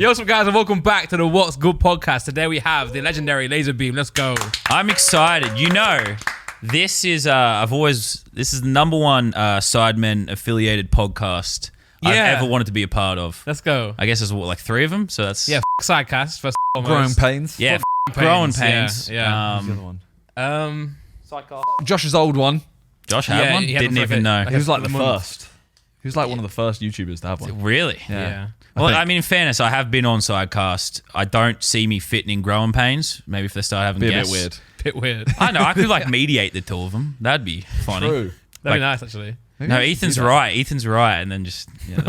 Yo, what's up, guys, and welcome back to the What's Good podcast. Today we have the legendary LazarBeam. Let's go. I'm excited. You know, this is this is the number one Sidemen affiliated podcast I've ever wanted to be a part of. Let's go. I guess there's like 3 of them, so that's Sidecast first. Growing Pains. Yeah, Growing Pains. Yeah. Who's the other one? Sidecast. Josh's old one. Josh had one. he had Didn't one for even a know. bit. He was like the month. first. He was like one of the first YouTubers to have one. Really? Yeah. Well, I mean, in fairness, I have been on Sidecast. I don't see me fitting in Growing Pains. Maybe if they start having Be a guests. bit weird. Bit weird. I know. I could like mediate the 2 of them. That'd be funny. True. That'd be nice, actually. No, Ethan's right. Ethan's right, and then just just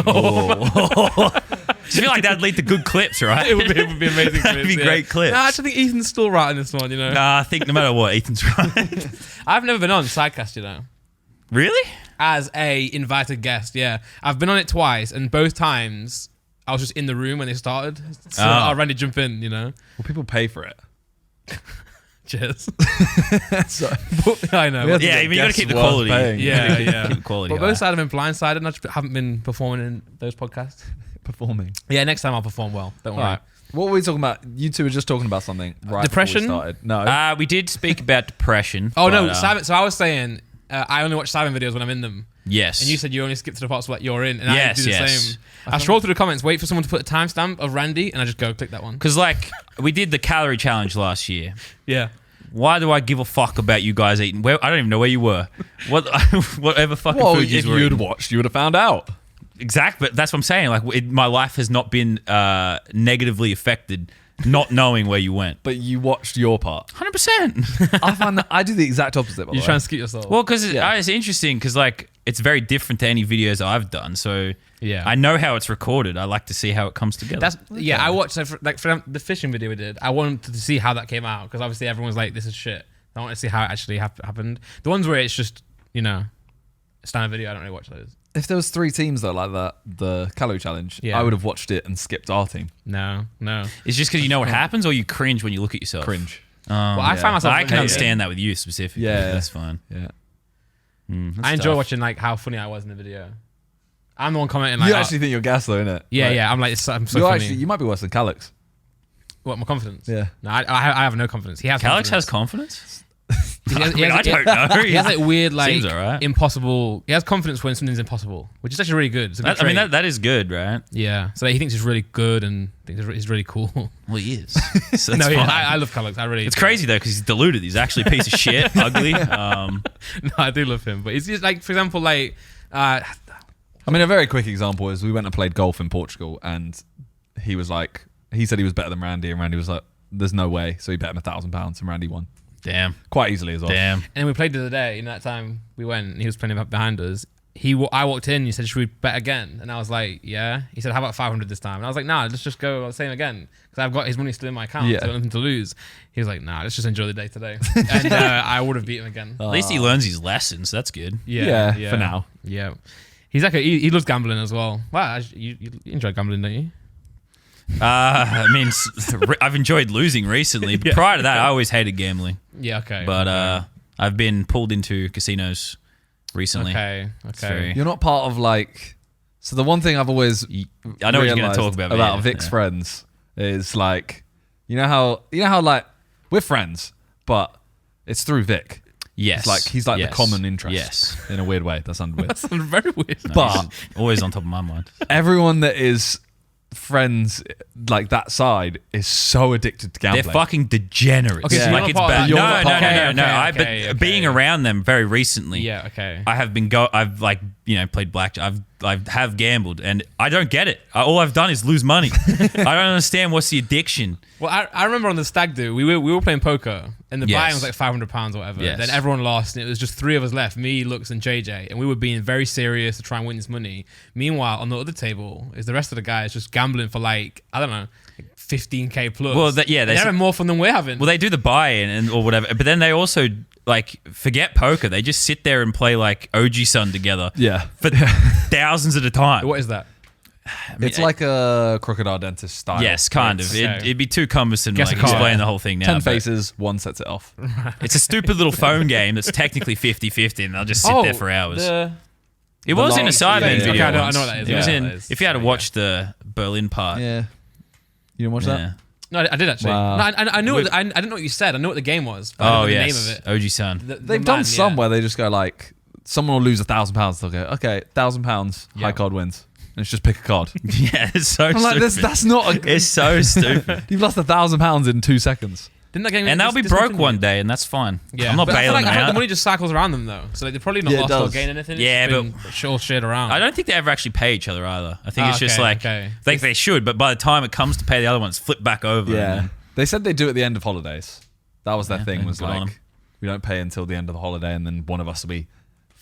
feel like that'd lead to good clips, right? It would be amazing. That'd be great clips. No, I actually think Ethan's still right in this one, you know. Nah, I think no matter what, Ethan's right. I've never been on Sidecast, you know. Really? As a invited guest, yeah. I've been on it twice, and both times I was just in the room when they started. So I ran to jump in, you know. Well, people pay for it. Cheers. So, I know. We had to Yeah, get you gotta guests keep the worth quality. paying. Yeah. Keep the quality But high. both sides have been blindsided, and I just haven't been performing in those podcasts. Performing. Yeah, next time I'll perform well. Don't worry. Right. What were we talking about? You two were just talking about something right Depression? before we started. No. We did speak about depression. Oh, but, no. Simon, so I was saying I only watch Simon videos when I'm in them. Yes. And you said you only skip to the parts where you're in. And Yes, I do the yes. same. I scroll through the comments, wait for someone to put a timestamp of Randy, and I just go click that one. Because, like, we did the calorie challenge last year. Yeah. Why do I give a fuck about you guys eating? Where, I don't even know where you were. Whatever fucking well, food if you were you'd eating. watched, you would have found out. Exactly. But that's what I'm saying. Like, my life has not been negatively affected not knowing where you went. But you watched your part. 100%. I find that I do the exact opposite. By the You way. try and skip yourself. Well, because Yeah. it's interesting because, like, it's very different to any videos I've done. So Yeah. I know how it's recorded. I like to see how it comes together. I watched for the fishing video we did. I wanted to see how that came out because obviously everyone's like, "This is shit." I want to see how it actually happened. The ones where it's just a standard video, I don't really watch those. If there was 3 teams though, like that, the calorie challenge, Yeah. I would have watched it and skipped our team. No. It's just because you know what happens, or you cringe when you look at yourself. Cringe. Well, I find myself. I can understand that with you specifically. Yeah. That's fine. Yeah. That's I enjoy tough. watching like how funny I was in the video. I'm the one commenting like, You actually think you're gas though, innit? yeah. I'm like, I'm so You're funny. actually, you might be worse than Calix. What, my confidence? Yeah. No, I have no confidence. He has. Calix has confidence. confidence? He has, I don't know. He has like weird, like Seems alright. impossible. He has confidence when something's impossible, which is actually really good. It's a good I mean, trait. that is good, right? Yeah. So he thinks he's really good and thinks he's really cool. Well, he is. So that's No, yeah, fine. I love Calix. I really. It's do. crazy, though, because he's deluded. He's actually a piece of shit, ugly. No, I do love him, but it's just like, for example, like. I mean, a very quick example is we went and played golf in Portugal, and he was like, he said he was better than Randy, and Randy was like, "There's no way." So he bet him £1,000, and Randy won Damn. quite easily as well. Damn. And we played the other day. That time we went, and he was playing behind us. I walked in. He said, "Should we bet again?" And I was like, "Yeah." He said, "How about 500 this time?" And I was like, "Nah, let's just go the same again because I've got his money still in my account. Yeah. So I've got nothing to lose." He was like, "Nah, let's just enjoy the day today." And I would have beat him again. At least he learns his lessons. That's good. Yeah, for now. Yeah, he's like he loves gambling as well. Wow, you enjoy gambling, don't you? I mean, I've enjoyed losing recently. But prior to that, I always hated gambling. Yeah, okay. But I've been pulled into casinos recently. Okay. very- You're not part of like. So the one thing I've always I know what you're going to realised talk about. but yeah, Vic's yeah. friends is like, you know how like we're friends, but it's through Vic. Yes. It's like he's like Yes. the common interest. Yes. In a weird way. That sounded weird. That's very weird. But Always on top of my mind. everyone that is friends like that side is so addicted to gambling. They're fucking degenerates. Okay, so you're not like it's part of bad. that. No, You're not part of that. no. Okay, But being around them very recently, Yeah. Okay. I have been I've like played blackjack. I have gambled, and I don't get it. All I've done is lose money. I don't understand what's the addiction. Well, I remember on the stag do, we were playing poker, and the Yes. buy-in was like £500 or whatever. Yes. Then everyone lost, and it was just 3 of us left, me, Lux, and JJ, and we were being very serious to try and win this money. Meanwhile, on the other table is the rest of the guys just gambling for like, I don't know, like 15k plus. Well, they're having more fun than we're having. Well, they do the buy-in or whatever, but then they also like forget poker. They just sit there and play like OG Sun together. Yeah. For thousands at a time. What is that? I mean, It's like a crocodile dentist style. yes, kind of. Okay. It'd be too cumbersome to Guess like a card. explain the whole thing now. 10 but faces, one sets it off. It's a stupid little phone game that's technically 50-50, and they'll just sit there for hours. It was in a long- Sidemen yeah, video. Okay, I know once. what that is. It was Yeah, in. that is. If you had to watch the Berlin part, Yeah. You didn't watch that? No, I did actually. Wow. No, I knew. I didn't know what you said. I knew what the game was. But I Oh, didn't know yes. the name of it. OG Sun. They've done some where they just go like, someone will lose £1,000. They'll go, okay, £1,000, high card wins. And it's just pick a card. Yeah, it's so I'm stupid. like, that's not a... It's so stupid. You've lost £1,000 in 2 seconds. Didn't that game And they'll be broke one day, and that's fine. Yeah, I'm not but I feel bailing like them the out. money just cycles around them though, so like, they're probably not Yeah, it lost or does. gained anything. Yeah, It's been all shared around. I don't think they ever actually pay each other either. I think it's just like, like they should, but by the time it comes to pay the other ones, flip back over. Yeah. They said they do it at the end of holidays. That was their thing, was good on 'em. like, we don't pay until the end of the holiday, and then one of us will be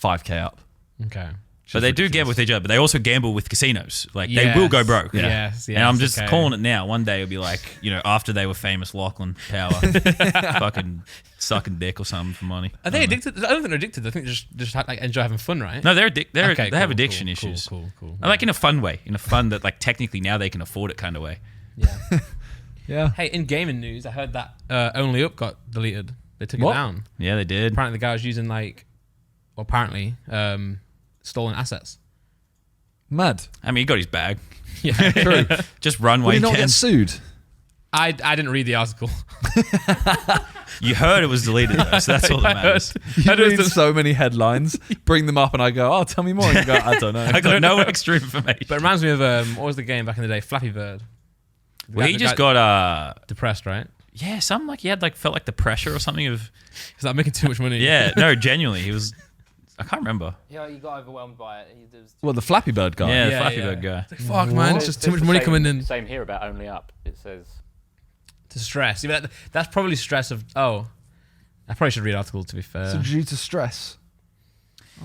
5K up. Okay. But they do gamble with each other, but they also gamble with casinos. Like, they Yes. will go broke. Yes, And I'm yes, just okay. calling it now. One day it'll be like, after they were famous, Lachlan Power, fucking sucking dick or something for money. Are they addicted? I don't think they're addicted. I think they just like enjoy having fun, right? No, they're Okay, they have cool, addiction cool, issues. Cool. Like in a fun way, in a fun that like technically now they can afford it kind of way. Yeah. Yeah. Hey, in gaming news, I heard that Only Up got deleted. They took What? it down. Yeah, they did. Apparently, the guy was using stolen assets. Mad. I mean, he got his bag. Yeah, True. Just run Will while he you not can. get sued? I didn't read the article. You heard it was deleted, though, so that's all that matters. You read so many headlines, bring them up, and I go, oh, tell me more. And you go, I don't know. I got no extra information. But it reminds me of what was the game back in the day? Flappy Bird. Well, he just got depressed, right? yeah, something like he had felt like the pressure or something of He's like making too much money. yeah, no, genuinely, he was. I can't remember. Yeah, he got overwhelmed by it. Well, the Flappy Bird guy. Yeah, the Yeah, Flappy yeah. Bird guy. It's like, fuck, man, it's just too much money coming in. Same here about Only Up. It says To stress. Yeah, but that's probably stress of. Oh, I probably should read articles to be fair. So due to stress.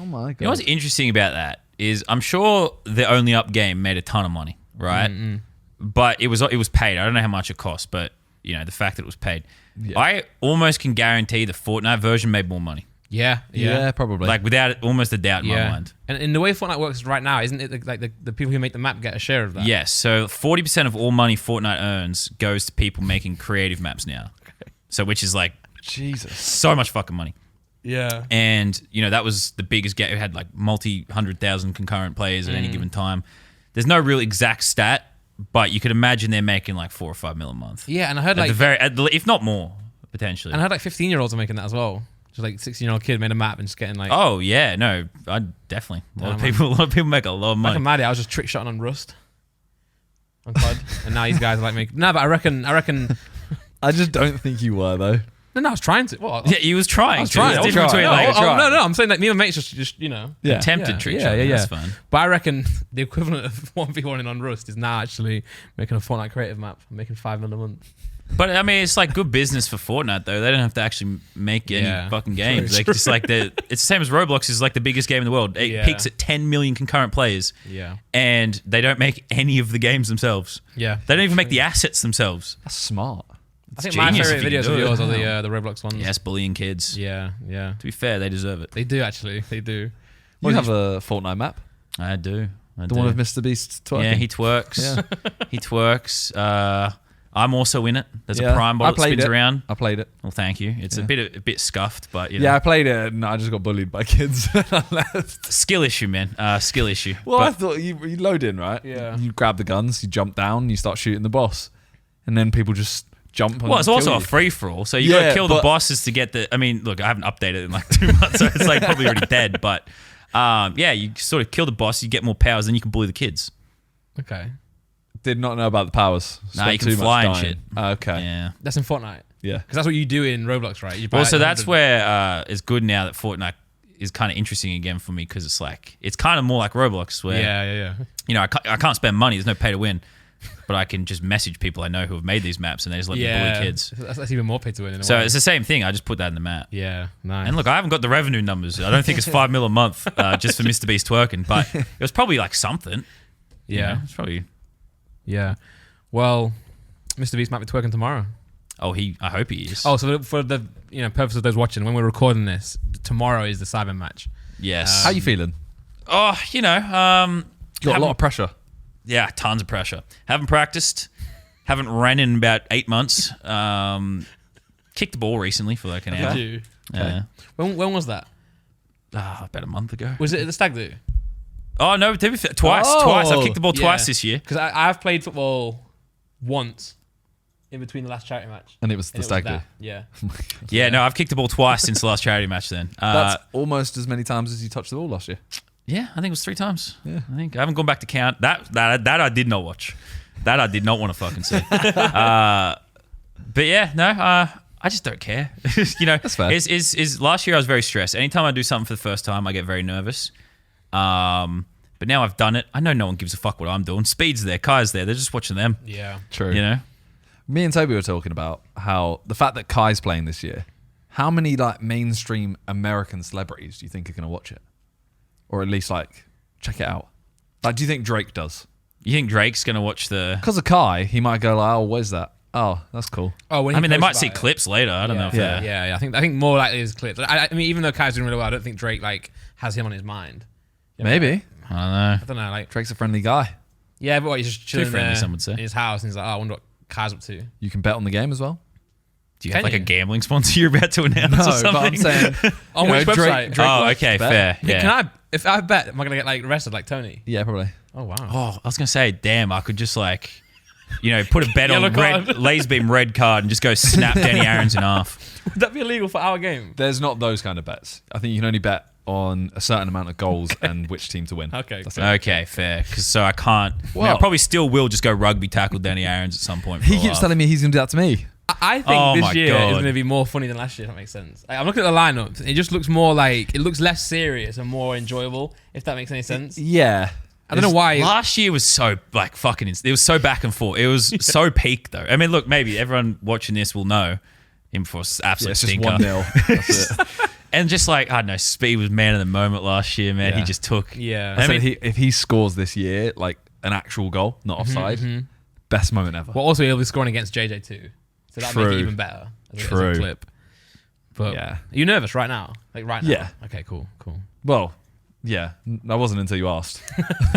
Oh my god. You know what's interesting about that is I'm sure the Only Up game made a ton of money, right? But it was paid. I don't know how much it cost, but the fact that it was paid, I almost can guarantee the Fortnite version made more money. Yeah, probably. Like without almost a doubt in my mind. And in the way Fortnite works right now, isn't it like the people who make the map get a share of that? Yes. So 40% of all money Fortnite earns goes to people making creative maps now. So which is like Jesus. so much fucking money. Yeah. And that was the biggest game. It had like multi-100,000 concurrent players at any given time. There's no real exact stat, but you could imagine they're making like $4 or $5 million a month. Yeah, and I heard if not more, potentially. and I heard like 15-year-olds are making that as well. Just like 16-year-old kid made a map and just getting like. Oh yeah, no, I definitely. A lot of people make a lot of Back money. in Maddie, I was just trick shotting on Rust. On COD. And now these guys are like making. No, but I reckon. I just don't think you were though. No, I was trying to. Well, Yeah, he was trying. I was trying. There's a I was difference between trying. like Oh, no. I'm saying like me and my mates just attempted trick shot. That's fun. But I reckon the equivalent of 1v1 on Rust is now actually making a Fortnite creative map, making $5 million a month. But I mean, it's like good business for Fortnite though. They don't have to actually make any fucking games. True, Like just like it's the same as Roblox is like the biggest game in the world. It peaks at 10 million concurrent players. Yeah. And they don't make any of the games themselves. Yeah. They don't even make the assets themselves. That's smart. I think my genius favorite if you videos can of do it. yours are the Roblox ones. Yes, bullying kids. Yeah. To be fair, they deserve it. They do actually. They do. You have a Fortnite map? I do. The one of Mr. Beast twerking? Yeah, he twerks. Yeah. He twerks. I'm also in it. There's Yeah. a prime bottle I that played spins it. around. I played it. Well, thank you. It's a bit scuffed, but Yeah, I played it and I just got bullied by kids. I left. skill issue, man. Skill issue. Well, But I thought you load in, right? Yeah. You grab the guns, you jump down, you start shooting the boss. And then people just jump. well, it's kill also you. a free for all. So you got to Yeah, kill the but- bosses to get the. I mean, look, I haven't updated it in like 2 months, so it's like probably already dead. But yeah, you sort of kill the boss, you get more powers, then you can bully the kids. Okay. Did not know about the powers. Nah, Spent you can too much fly and dying. shit. Okay. Yeah. That's in Fortnite. Yeah. Because that's what you do in Roblox, right? You buy Well, so like that's 100 where it's good now that Fortnite is kind of interesting again for me because it's kind of more like Roblox where Yeah. I can't spend money. There's no pay to win, but I can just message people I know who have made these maps and they just let me bully kids. That's even more pay to win. In a So way. it's the same thing. I just put that in the map. Yeah, nice. And look, I haven't got the revenue numbers. I don't think it's $5 million a month just for Mr. Beast twerking, but it was probably like something. yeah, It's probably. yeah. Well, Mr. Beast might be twerking tomorrow. Oh, I hope he is. Oh, so for the purpose of those watching, when we're recording this, tomorrow is the Sidemen match. yes. How you feeling? Oh, Got a lot of pressure. Yeah, tons of pressure. Haven't practiced. Haven't ran in about 8 months. Kicked the ball recently for like an hour. Did you? Yeah. When was that? About a month ago. Was it at the Stag Do? Oh no, to be fair, twice. Oh, I've kicked the ball twice this year. Because I've played football once, in between the last charity match. And it was the And stag do. that. Yeah. Yeah, no, I've kicked the ball twice since the last charity match. Then That's almost as many times as you touched the ball last year. yeah, I think it was 3 times. Yeah. I haven't gone back to count. That I did not watch. That I did not want to fucking see. But yeah, no, I just don't care. You know, That's fair. Is last year I was very stressed. Anytime I do something for the first time, I get very nervous. But now I've done it. I know no one gives a fuck what I'm doing. Speed's there, Kai's there. They're just watching them. Yeah. True. You know. Me and Toby were talking about how the fact that Kai's playing this year, how many like mainstream American celebrities do you think are going to watch it? Or at least like check it out? Like, do you think Drake does? You think Drake's gonna watch the? Because of Kai, he might go like, oh, where's that? Oh, that's cool. Oh, when I he mean, they posts might about see it. clips later. I don't know if Yeah. they're. Yeah. I think more likely is clips. I mean, even though Kai's doing really well, I don't think Drake like has him on his mind. You know, Maybe. I don't know. I don't know. Like, Drake's a friendly guy. yeah, but what, he's just chilling friendly, there some would say. in his house, and he's like, oh, I wonder what Kai's up to. You can bet on the game as well. Do you have Can like a you? gambling sponsor you're about to announce or something? but I'm saying. On you which know, website? Drake oh, likes okay, to bet. fair. Yeah. Can I? If I bet, am I gonna get like arrested like Tony? Yeah, probably. Oh wow. Oh, I was gonna say, damn, I could just like, you know, put a bet on Yellow red card. LazarBeam red card and just go snap Danny Aaron's in half. Would that be illegal for our game? There's not those kind of bets. I think you can only bet on a certain amount of goals and which team to win. Okay. That's it. Okay, fair. Because so I can't. I, mean, I Well- probably still will just go rugby tackle Danny Aaron's at some point. For He a keeps laugh. telling me he's going to do that to me. I think Oh my this year God. is going to be more funny than last year. If that makes sense. Like, I'm looking at the lineups. It just looks more like it looks less serious and more enjoyable. If that makes any sense. Yeah. I don't know why. Last year was so like fucking. It was so back and forth. It was so peak though. I mean, look, maybe everyone watching this will know him for absolute Yeah, it's just stinker. 1-0. That's it. And just like I don't know, Speed was man of the moment last year. Man, he Yeah. just took. Yeah. I I said mean- if he scores this year, like an actual goal, not offside, best moment ever. Well, also he'll be scoring against JJ too, so that'll make True. it even better. As a True. clip. But Yeah. are you nervous right now? Like right now? Yeah. Okay. Cool. Well, yeah, I wasn't until you asked.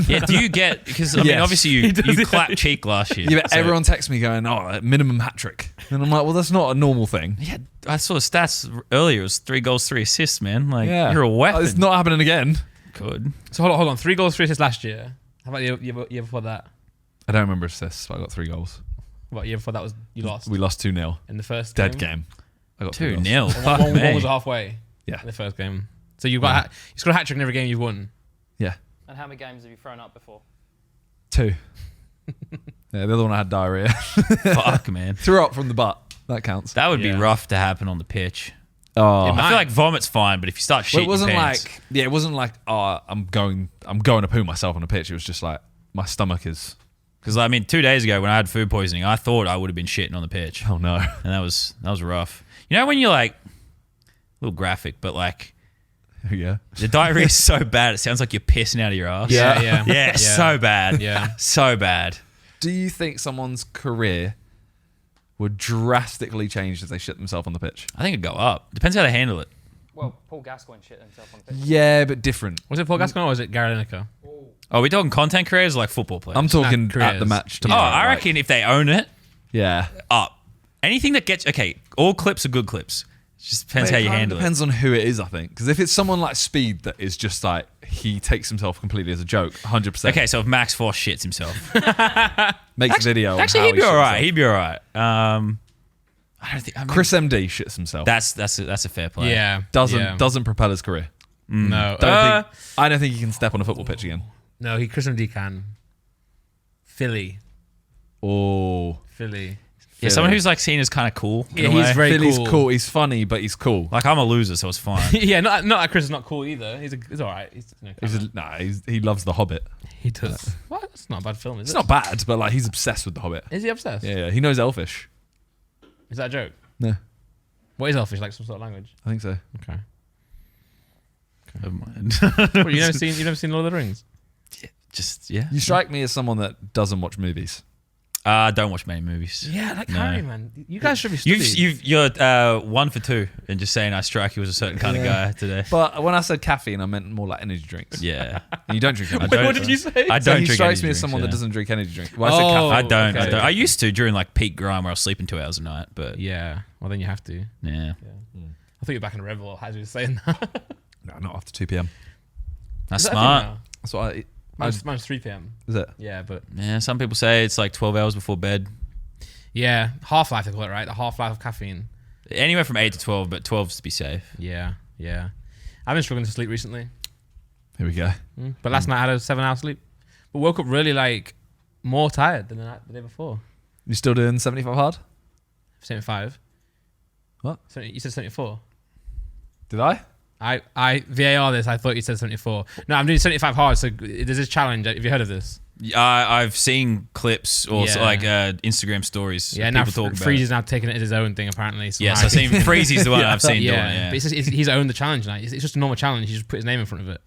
Yeah, do you get because I mean Yes. obviously you clapped cheek last year. Yeah, but so- everyone texts me going, oh, minimum hat trick. And I'm like, well, that's not a normal thing. Yeah, I saw the stats earlier. It was 3 goals, 3 assists, man. Like Yeah. you're a weapon. It's not happening again. Good. So hold on. 3 goals, 3 assists last year. How about the year before that? I don't remember assists, but I got 3 goals. What year before that was you lost We lost 2-0. in the first Dead game? game. I got 3 2-0. goals. Fuck One me. was halfway. Yeah. In the first game. So you've got you scored a hat trick in every game you've won. Yeah. And how many games have you thrown up before? 2. Yeah, the other one I had diarrhea. Fuck, man. Threw up from the butt. That counts. That would be Yeah. rough to happen on the pitch. Oh. It I feel like vomit's fine, but if you start shitting Well, it wasn't your pants, like it wasn't like I'm going to poo myself on the pitch. It was just like my stomach is because I mean 2 days ago when I had food poisoning, I thought I would have been shitting on the pitch, oh no. and that was rough. You know when you're like a little graphic, but like Yeah. the diarrhea is so bad, it sounds like you're pissing out of your ass. Yeah. Yeah, so bad. Yeah. So bad. Do you think someone's career would drastically change if they shit themselves on the pitch? I think it'd go up. Depends how they handle it. Well, Paul Gascoigne shit himself on the pitch. Yeah, but different. Was it Paul Gascoigne or was it Gary Lineker? Are we talking content creators or like football players? I'm talking careers. at the match Oh, tomorrow. I like- reckon if they own it, Yeah. up. Anything that gets all clips are good clips. It just depends how you handle it. Depends on who it is, I think. Because if it's someone like Speed that is just like he takes himself completely as a joke, 100%. Okay, so if Max Force shits himself, Makes a video. on actually how he'd be he shits all right. himself. He'd be all right. I don't think Chris MD shits himself. That's a fair play. Yeah. doesn't propel his career. No. I don't think he can step on a football pitch again. No, Chris D can. Philly. Oh, Yeah, someone who's like seen as kind of cool. in Yeah, a he's way. very Philly's cool. cool. He's funny, but he's cool. like I'm a loser, so it's fine. Yeah, not that Chris is not cool either. He's all right. He loves The Hobbit. He does. What? That's not a bad film, is It's it? not bad, but like he's obsessed with The Hobbit. Is he obsessed? Yeah, he knows Elfish. Is that a joke? No, What is Elfish? Like some sort of language? I think so. Okay. Never mind. What, you never seen Lord of the Rings? Just yeah. You strike me as someone that doesn't watch movies. I don't watch many movies. Yeah, like No. Harry, man. You guys should be studying. You're 1 for 2 and just saying I strike you as a certain kind of guy today. But when I said caffeine, I meant more like energy drinks. Yeah. And you don't drink energy I drinks. don't- what did you say? I So don't he drink strikes energy me as drinks, someone yeah. that doesn't drink energy drinks. Well, I said Oh. caffeine. I don't. Okay. I used to during like peak grind where I was sleeping 2 hours a night, but Yeah. Well, then you have to. yeah. I thought you were back in a rebel as you were saying that. No, not after 2 p.m. That's Is that a thing smart. now? That's what I Mine's 3 p.m. is it. Yeah, but Yeah, some people say it's like 12 hours before bed. Yeah, half-life they call it, right? The half-life of caffeine. Anywhere from 8 to 12, but 12's to be safe. Yeah. I've been struggling to sleep recently. Here we go. But last night I had a 7-hour sleep. But woke up really like more tired than the day before. You still doing 75 hard? 75. What? You said 74. Did I? I VAR this. I thought you said 74. No, I'm doing 75 hard. So there's this challenge. Have you heard of this? I've seen clips or Instagram stories. Yeah, of now people talking about Freezy's now taking it as his own thing apparently. So Yes, I've seen Freezy's the one I've seen doing it. Yeah. But he's owned the challenge now. It's just a normal challenge. He just put his name in front of it.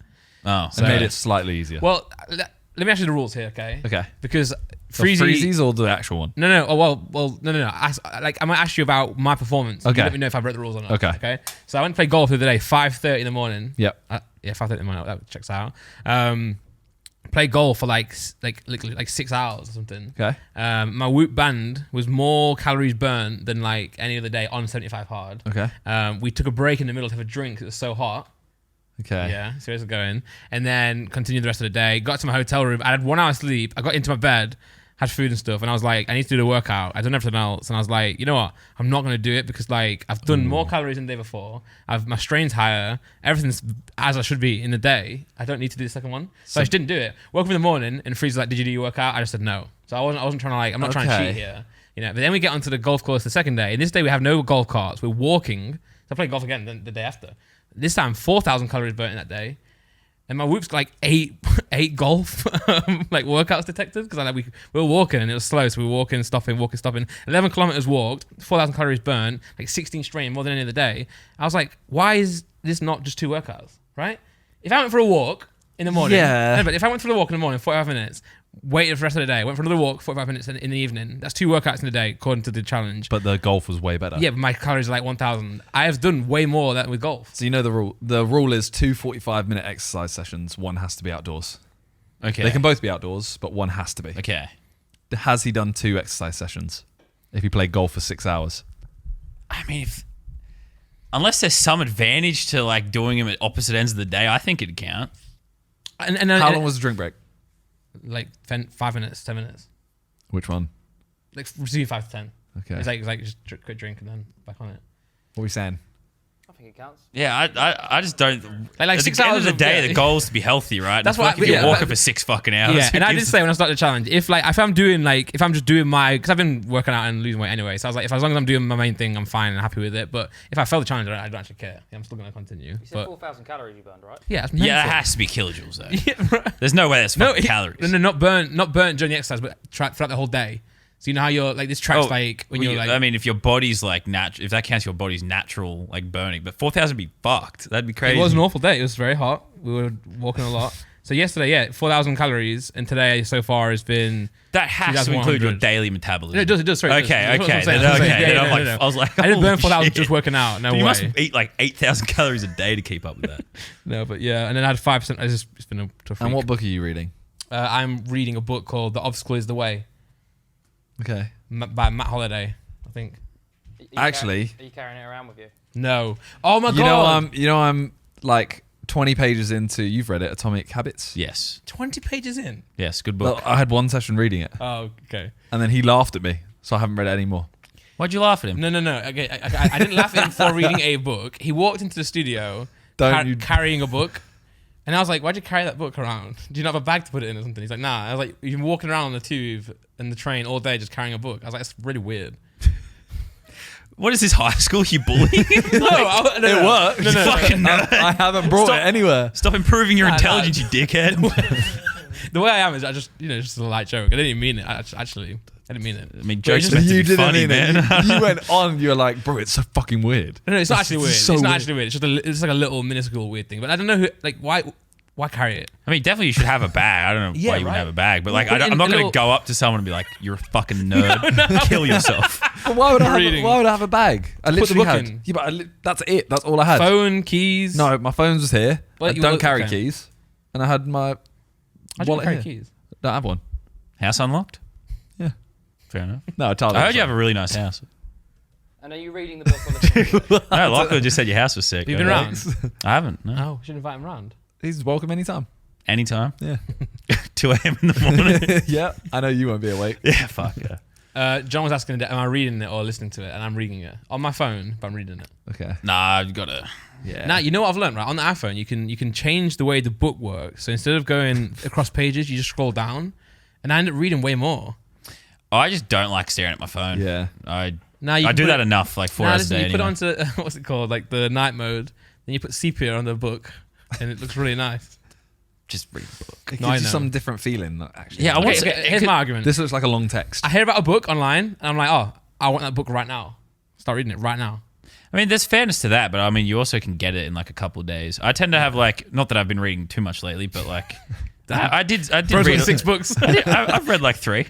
Oh, So made it slightly easier. Well, let me ask you the rules here, okay? Okay. Because So Freezy... Freezy's or the actual one? No. Oh, no. I might ask you about my performance. Okay. You let me know if I broke the rules or not. Okay. So I went to play golf the other day, 5:30 in the morning. Yep. 5:30 in the morning. That checks out. Played golf for like 6 hours or something. Okay. My Whoop band was more calories burnt than like any other day on 75 hard. Okay. We took a break in the middle to have a drink. It was so hot. Okay. Yeah, so it's going. And then continued the rest of the day. Got to my hotel room. I had 1 hour sleep. I got into my bed, had food and stuff, and I was like, I need to do the workout. I'd done everything else, and I was like, you know what? I'm not going to do it because like I've done more calories than the day before. My strain's higher. Everything's as I should be in the day. I don't need to do the second one. So I just didn't do it. Woke up in the morning, and Freeze was like, did you do your workout? I just said no. So I wasn't trying to like, I'm not trying to cheat here. You know, but then we get onto the golf course the second day. And this day we have no golf carts. We're walking. So I played golf again the day after. This time, 4,000 calories burnt in that day. And my Whoop's like eight golf like workouts detected because like we were walking and it was slow, so we were walking, stopping. 11 kilometers walked, 4,000 calories burnt, like 16 strain more than any other day. I was like, why is this not just 2 workouts, right? If I went for a walk in the morning, but if I went for a walk in the morning, 45 minutes, waited for the rest of the day, went for another walk, 45 minutes in the evening. That's 2 workouts in the day according to the challenge. But the golf was way better. Yeah, but my calories are like 1,000. I have done way more than with golf. So you know the rule. The rule is 2 45-minute exercise sessions. One has to be outdoors. Okay. They can both be outdoors, but one has to be. Okay. Has he done 2 exercise sessions? If he played golf for 6 hours? I mean, unless there's some advantage to like doing them at opposite ends of the day, I think it'd count. How long was the drink break? Like 5 minutes, 10 minutes. Which one? Like receive 5 to 10. Okay. It's like just quick drink and then back on it. What are we saying? I think it counts. Yeah, I just don't. Like at 6 the end hours of the day, yeah. the goal is to be healthy, right? That's I feel why- like if you're yeah, walking but- for 6 fucking hours. Yeah, and I did gives- say when I started the challenge, if I'm just doing my, because I've been working out and losing weight anyway, so I was like, if as long as I'm doing my main thing, I'm fine and happy with it. But if I fail the challenge, I don't actually care. Yeah, I'm still gonna continue. You said But 4,000 calories you burned, right? yeah, that's Yeah, mental. it has to be kilojoules though. Yeah, right. There's no way that's fucking calories. No, not burnt during the exercise, but throughout the whole day. So you know how you're like this tracks like when you're like. I mean, if your body's like if that counts your body's natural like burning, but 4,000 would be fucked. That'd be crazy. It was an awful day. It was very hot. We were walking a lot. So yesterday, 4,000 calories, and today so far has been. That has to include your 2,100. daily metabolism. No, it does. Sorry, Okay. That's what I'm saying. Then, Yeah, then no, I'm like, no. I was like, I didn't burn holy 4,000 shit. just working out. No You way. must eat like 8,000 calories a day to keep up with that. No, but yeah, and then I had 5%. It's been a tough week. And what book are you reading? I'm reading a book called The Obstacle Is the Way Okay. by Matt Holliday, I think. Actually- Are you carrying it around with you? No. Oh my god. You know I'm like 20 pages into. You've read it, Atomic Habits. Yes. 20 pages in. Yes. Good book. Well, I had one session reading it, Oh, okay. and then he laughed at me, so I haven't read it anymore. Why'd you laugh at him? No. Okay, I didn't laugh at him for reading a book. He walked into the studio carrying a book. And I was like, why'd you carry that book around? Do you not have a bag to put it in or something? He's like, nah. I was like, you've been walking around on the tube and the train all day just carrying a book. I was like, that's really weird. What is this high school you bullying? It worked. No. Fucking nerd. I haven't brought it anywhere. Stop improving your Nah, intelligence, you dickhead. The way I am is I just, just a light joke. I didn't even mean it. Actually, I didn't mean it. I mean, But jokes it's are meant just- to be funny, man. You went on. You were like, bro, it's so fucking weird. No, it's not actually weird. so It's not weird. actually weird. It's like a little minuscule weird thing. But I don't know who, like, why carry it? I mean, definitely you should have a bag. I don't know Yeah, why you wouldn't right. have a bag, but like, Well, I'm in not a going to little- go up to someone and be like, "You're a fucking nerd. Kill yourself." But why would I Reading. have a bag? I Put the literally book had. in. Yeah, but that's it. That's all I had. Phone, keys. No, my phone was here. Well, I you don't look- carry okay. keys, and I had my I don't wallet carry here. keys. Don't have one. House unlocked. Yeah. Fair enough. No, I heard you have a really nice house. And are you reading the book or the No, Lachlan just said your house was sick. You've been around. I haven't. No. Oh, we should invite him round. He's welcome anytime. Anytime. Yeah. 2 a.m. in the morning. Yeah. I know you won't be awake. Yeah. Fuck yeah. John was asking, am I reading it or listening to it? And I'm reading it on my phone, but I'm reading it. Okay. Nah, you gotta. Yeah. Now you know what I've learned, right? On the iPhone, you can change the way the book works. So instead of going across pages, you just scroll down, and I end up reading way more. I just don't like staring at my phone. Yeah. I Now do that enough, like 4 hours a day. You put anyway. it onto what's it called, like the night mode. Then you put sepia on the book, and it looks really nice. Just read the book. It No, I gives you know. some different feeling. Actually. Yeah, I want Here's my argument. This looks like a long text. I hear about a book online, and I'm like, oh, I want that book right now. Start reading it right now. I mean, there's fairness to that, but I mean, you also can get it in like a couple of days. I tend to have like, not that I've been reading too much lately, but like, I did Bro's read read 6 books. I've read like 3.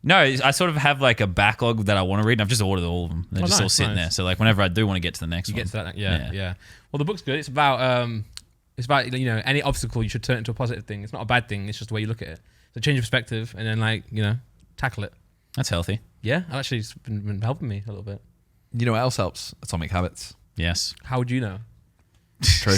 No, I sort of have like a backlog that I want to read, and I've just ordered all of them. They're just all sitting there. So like, whenever I do want to get to the next one, Get to that. Yeah. Well, the book's good. It's about any obstacle you should turn into a positive thing. It's not a bad thing. It's just the way you look at it. So change your perspective and then tackle it. That's healthy. Yeah, actually, it's been helping me a little bit. You know what else helps? Atomic Habits. Yes. How would you know? True.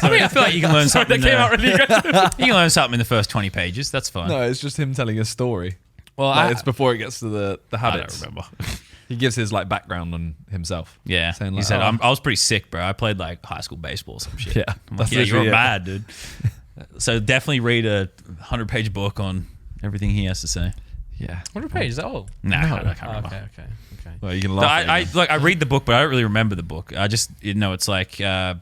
I mean, I feel like you can learn something. That came out really good. You can learn something in the first 20 pages. That's fine. No, it's just him telling a story. Well, Like, it's before it gets to the I habits. don't remember. He gives his like background on himself. Yeah. Saying, He like, said, oh. I was pretty sick, bro. I played like high school baseball or some shit. Yeah, I'm that's like, yeah, you're literally it. mad, dude. So definitely read a 100-page book on everything he has to say. Yeah. 100 pages, is that all? Nah, No. I can't Oh, remember. okay. Well, you can So laugh. I read the book, but I don't really remember the book. I just, it's like, yeah.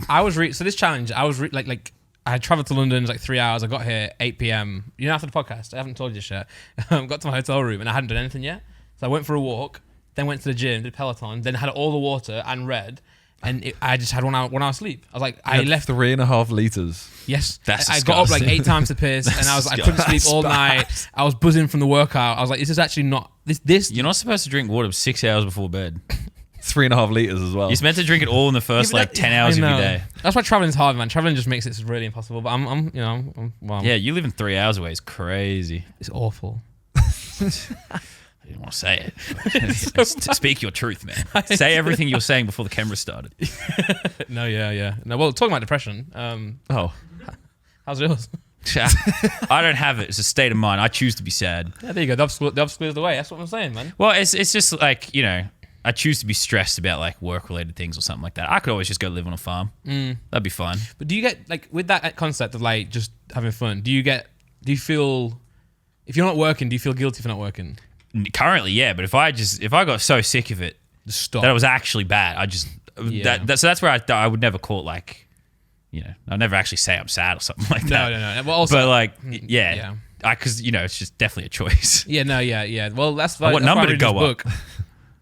I was so this challenge, I was like I had traveled to London. It was like 3 hours. I got here 8 p.m. After the podcast, I haven't told you this yet. Got to my hotel room and I hadn't done anything yet. So I went for a walk, then went to the gym, did Peloton, then had all the water and read, and I just had 1 hour sleep. I was like, I left. 3.5 liters. Yes, That's I got up like disgusting. 8 times to piss, and I couldn't sleep all night. I was buzzing from the workout. I was like, this is actually not this. You're not supposed to drink water 6 hours before bed. 3.5 liters as well. You're meant to drink it all in the first Yeah, but 10 hours of I your know. day. That's why traveling's hard, man. Traveling just makes it really impossible. But I'm Yeah, you living 3 hours away is crazy. it's awful. I didn't want to say it. Speak your truth, man. Say everything you were saying before the camera started. No, yeah. No, well, talking about depression. Oh. How's yours? I don't have it. It's a state of mind. I choose to be sad. Yeah, there you go. The obstacle is the way. That's what I'm saying, man. Well, it's just like, I choose to be stressed about like work-related things or something like that. I could always just go live on a farm. That'd be fine. But do you get like with that concept of like just having fun? Do you feel if you're not working? Do you feel guilty for not working? Currently, yeah. But if I got so sick of it Just stop. that it was actually bad, Yeah. so that's where I would never call it like, I'd never actually say I'm sad or something like that. No. Well, also, But like, yeah. because it's just definitely a choice. yeah, no, yeah. Well, that's I want that's why number I to read go this up. book.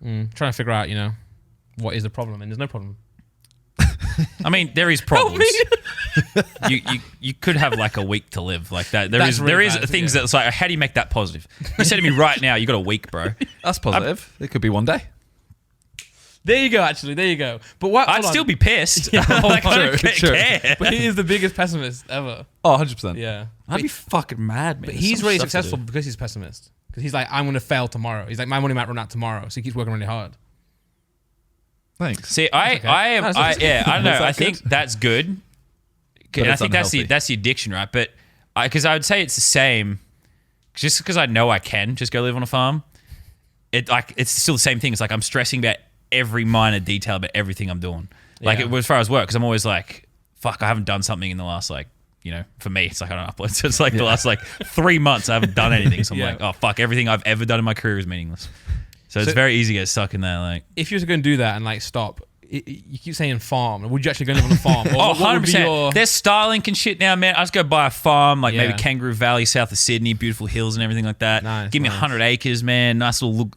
Trying to figure out, what is the problem, and there's no problem. I mean, there is problems. you could have like a week to live like that. There That's is really bad, things yeah. that's like, how do you make that positive? You said to me right now, you got a week, bro. That's positive. It could be one day. There you go. Actually, there you go. But what? I'd hold on. still be pissed. Yeah, like, I don't true. care. But he is the biggest pessimist ever. Oh, 100%. Yeah. I'd be fucking mad, man. But he's really successful because he's pessimist. Because he's like, I'm going to fail tomorrow. He's like, my money might run out tomorrow. So he keeps working really hard. Thanks. See, I don't know. that I think that's good. But And I it's think unhealthy. that's the addiction, right? But because I would say it's the same. Just because I know I can just go live on a farm, it's still the same thing. It's like I'm stressing about every minor detail about everything I'm doing. Like Yeah. as far as work, because I'm always like, fuck, I haven't done something in the last for me, it's like I don't upload. So it's like the last 3 months I haven't done anything. So I'm Yeah. like, oh fuck, everything I've ever done in my career is meaningless. So it's very easy to get stuck in that. Like, If you were to go and do that and like stop, you keep saying farm. Would you actually go live on a farm? Or oh, what would be 100%. your- There's Starlink and shit now, man. I just go buy a farm, like maybe Yeah. Kangaroo Valley, south of Sydney, beautiful hills and everything like that. Nice, Give me nice. 100 acres, man. Nice little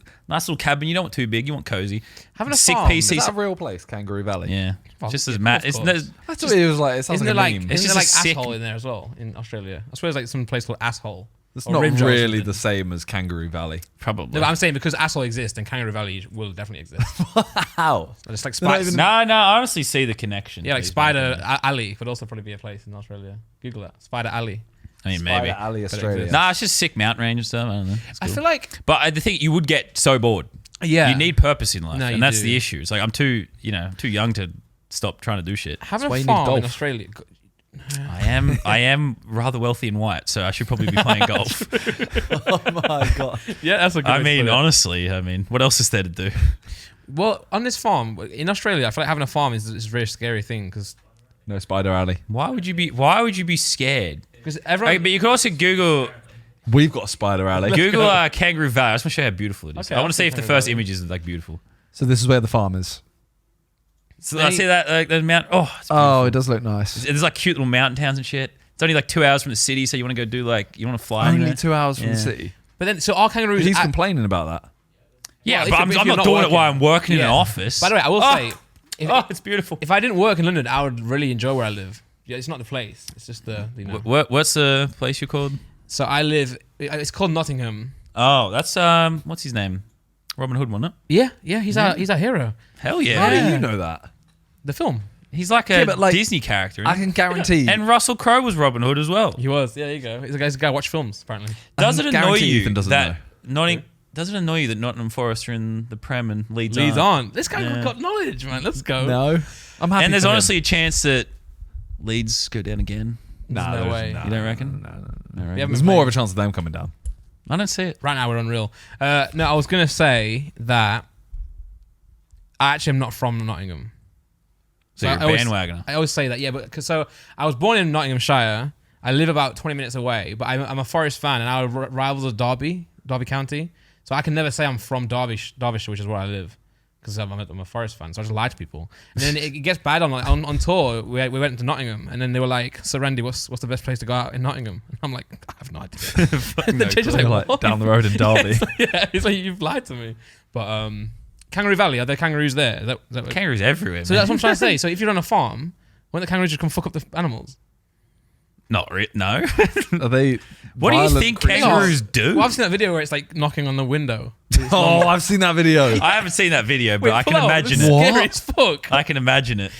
cabin. You don't want too big. You want cozy. Having a sick farm, PC. Is that a real place, Kangaroo Valley? Yeah. Well, Just yeah, as mad. of It's course. I thought it was like, it sounds Isn't like there a like meme. It's isn't there just like a sick- asshole in there as well in Australia? I swear there's like some place called asshole. It's or not Rimjaw or really something. the same as Kangaroo Valley. Probably. No, but I'm saying because asshole exists, then Kangaroo Valley will definitely exist. How? It's like They're not spider. even- No, I honestly see the connection. Yeah, like Please, Spider man. Alley would also probably be a place in Australia. Google that. Spider Alley. I mean, maybe. Spider Alley, But it Australia. exists. Nah, it's just sick mountain range and stuff. I don't know. It's I cool. feel like But the thing, you would get so bored. yeah, You need purpose in life, No, you and that's do. the issue. It's like I'm too young to stop trying to do shit. having why a you need farm in golf. Australia. I am rather wealthy and white, so I should probably be playing golf. Oh my god. Yeah, that's a good I way to mean, put it. honestly, what else is there to do? Well, on this farm in Australia, I feel like having a farm is a very scary thing because No spider alley. Why would you be scared? everyone. But you can also Google We've got a spider alley. Kangaroo Valley. I just want to show you how beautiful it is. Okay, I want I'll to see see if the Kangaroo first Valley. images are like beautiful. So this is where the farm is. So I see that the mount. Oh, it's Oh, it does look nice. there's like cute little mountain towns and shit. It's only like 2 hours from the city, so you want to go do you want to fly Only anywhere? 2 hours from the Yeah. city. But then, so our kangaroos. He's complaining about that. Yeah, Well, but if I'm you're not not doing it working. while I'm working in an Yeah. office. By the way, I will say, it's beautiful. if I didn't work in London, I would really enjoy where I live. Yeah, it's not the place. It's just the What's the place you called? So I live. It's called Nottingham. Oh, that's what's his name? Robin Hood, wasn't it? Yeah. He's our hero. Hell yeah. How do Yeah. you know that? The film. He's like a Yeah, but, like, Disney character. I isn't can guarantee. he? And Russell Crowe was Robin Hood as well. He was. Yeah, there you go. He's a guy who watch films apparently. Does it I annoy guarantee you Ethan doesn't that does it annoy you that Nottingham Forest are in the Prem and Leeds Leads aren't? on. This guy Yeah. got knowledge, man. Let's go. No, I'm happy. And there's for him. honestly a chance that Leeds go down again. There's no way. You don't reckon? No. No, right? Yeah, There's more of a chance of them coming down. I don't see it. Right now we're unreal. No, I was gonna say that I actually am not from Nottingham. So you're a I always- bandwagoner. I always say that, yeah, but so I was born in Nottinghamshire. I live about 20 minutes away, but I'm a Forest fan, and our rivals are Derby County. So I can never say I'm from Derbyshire, which is where I live, because I'm a Forest fan. So I just lie to people, and then it gets bad on tour. We went to Nottingham, and then they were like, "So Randy, what's the best place to go out in Nottingham?" And I'm like, "I have no idea." And the judge was You're like "What?" down the road in Derby. Yeah, it's like you've lied to me. But Kangaroo Valley, are there kangaroos there? Is that Kangaroos everywhere. so man. that's what I'm trying to say. So if you're on a farm, won't the kangaroos just come fuck up the animals? No. Are they? What do you violent think creatures? kangaroos do? Well, I've seen that video where it's like knocking on the window. Oh, I've seen that video. I haven't seen that video, but I can pull out. imagine It's it. What? scary as fuck. I can imagine it.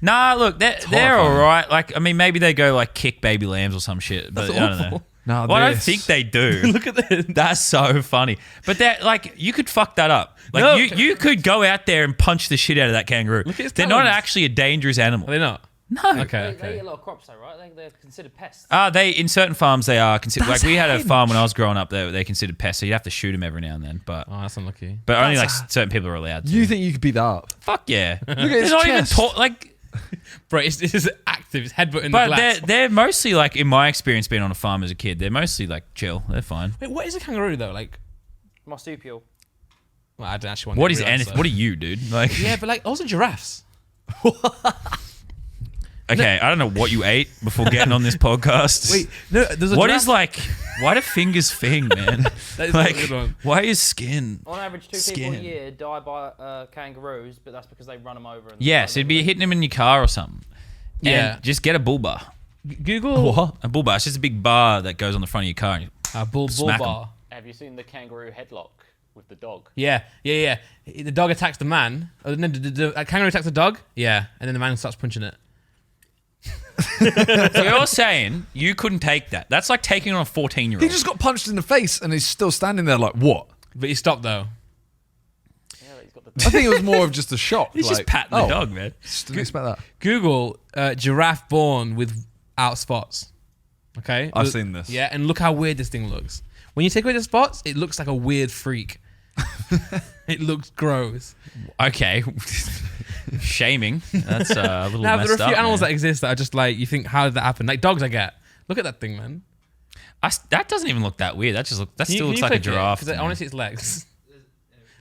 Nah, look, they're horrifying. all right. Like, I mean, maybe they go like kick baby lambs or some shit, but That's I don't know. awful. No, Well, I don't this- think they do. Look at this. That's so funny. But that, like, you could fuck that up. Like, No. you could go out there and punch the shit out of that kangaroo. Look at his They're not talons. actually a dangerous animal. Are they not? No. Okay, They eat okay. a lot of crops though, right? They're considered pests. They in certain farms they are considered. That's Like we had a hench. farm when I was growing up. They're considered pests, so you have to shoot them every now and then. But Oh, that's unlucky. only like That's certain people are allowed to. You think you could beat that up? Fuck yeah. Look at They're his not chest. even like. Bro, it's active. It's headbutting the But glass. they're mostly like, in my experience being on a farm as a kid, they're mostly like chill. They're fine. Wait, what is a kangaroo though? Like, Marsupial. well, I don't actually want. What to is realize anything? that. What are you, dude? Like, Yeah, but like also giraffes. okay, I don't know what you ate before getting on this podcast. Wait, no, there's a What giraffe. is like? Why do fingers thing, man? That is like, a good one. why is skin? On average, two people Skin. a year die by kangaroos, but that's because they run them over. And Yes, it'd be hitting them in your car or something. Yeah. And just get a bull bar. Google What? A bull bar. It's just a big bar that goes on the front of your car. a bull Smack 'em. bar. Have you seen the kangaroo headlock with the dog? Yeah. The dog attacks the man. Oh, no, the kangaroo attacks the dog. Yeah, and then the man starts punching it. So you're saying you couldn't take that? That's like taking on a 14-year-old. He just got punched in the face and he's still standing there like, what? But he stopped though. Yeah, he's got the I think it was more of just a shock. He's just like, patting the dog, man. Just didn't expect that. Google giraffe born without spots. Okay, I've seen this. Yeah, and look how weird this thing looks. When you take away the spots, it looks like a weird freak. It looks gross. Okay. Shaming. That's a little Now messed there are a few up, animals man. that exist that are just like you think, how did that happen? Like dogs, I get. Look at that thing, man. That doesn't even look that weird. That still looks like a giraffe. Because I to want me. to see its legs.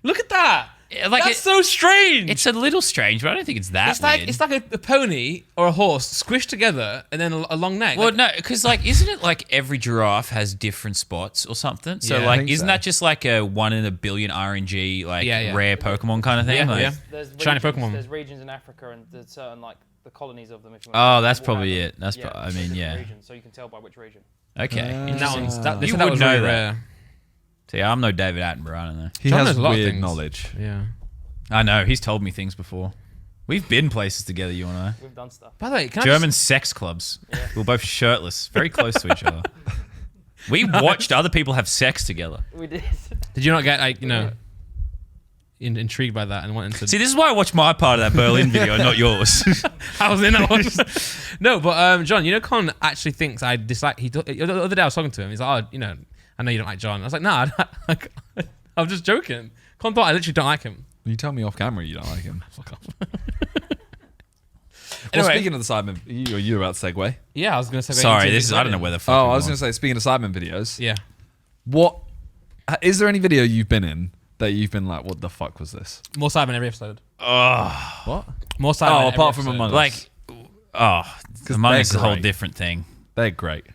Look at that. Yeah, like That's so strange. It's a little strange, but I don't think it's that It's like weird. it's like a pony or a horse squished together and then a long neck. Well, Like, no, because like, isn't it like every giraffe has different spots or something? So Yeah, I like, think isn't so. that just like a 1 in a billion RNG like Yeah. rare Pokemon kind of thing? Yeah, Like- yeah. There's Shiny regions, Pokemon. There's regions in Africa and there's certain like the colonies of them. If you Oh, want that's walk probably around it. them. That's Yeah, I there's mean, different yeah. regions, so you can tell by which region. Okay. and that Interesting. one's they You said that would was know really that. rare. See, I'm no David Attenborough. I don't know. He John has knows a lot of weird things. knowledge. Yeah. I know. He's told me things before. We've been places together, you and I. We've done stuff. By the way, can German sex clubs. We were both shirtless, very close to each other. We watched other people have sex together. We did. Did you not get like intrigued by that and wanted to. See, this is why I watched my part of that Berlin video and not yours. I was in that one. No, but John, you know, Con actually thinks I dislike. The other day I was talking to him. He's like, oh, you know, I know you don't like John. I was like, nah, like, I'm just joking. Con thought I literally don't like him. You tell me off camera you don't like him. Fuck off. Well, Anyway. speaking of the Sidemen, you were about to segue. Yeah, I was going to say. Sorry, this is I don't know where the fuck. Oh, I was going to say, speaking of Sidemen videos, Yeah. what is there any video you've been in that you've been like, what the fuck was this? More Sidemen every episode. What? More Sidemen. Oh, every apart from episode. Among Us. Like, Among they're Us is a whole great. different thing. They're great.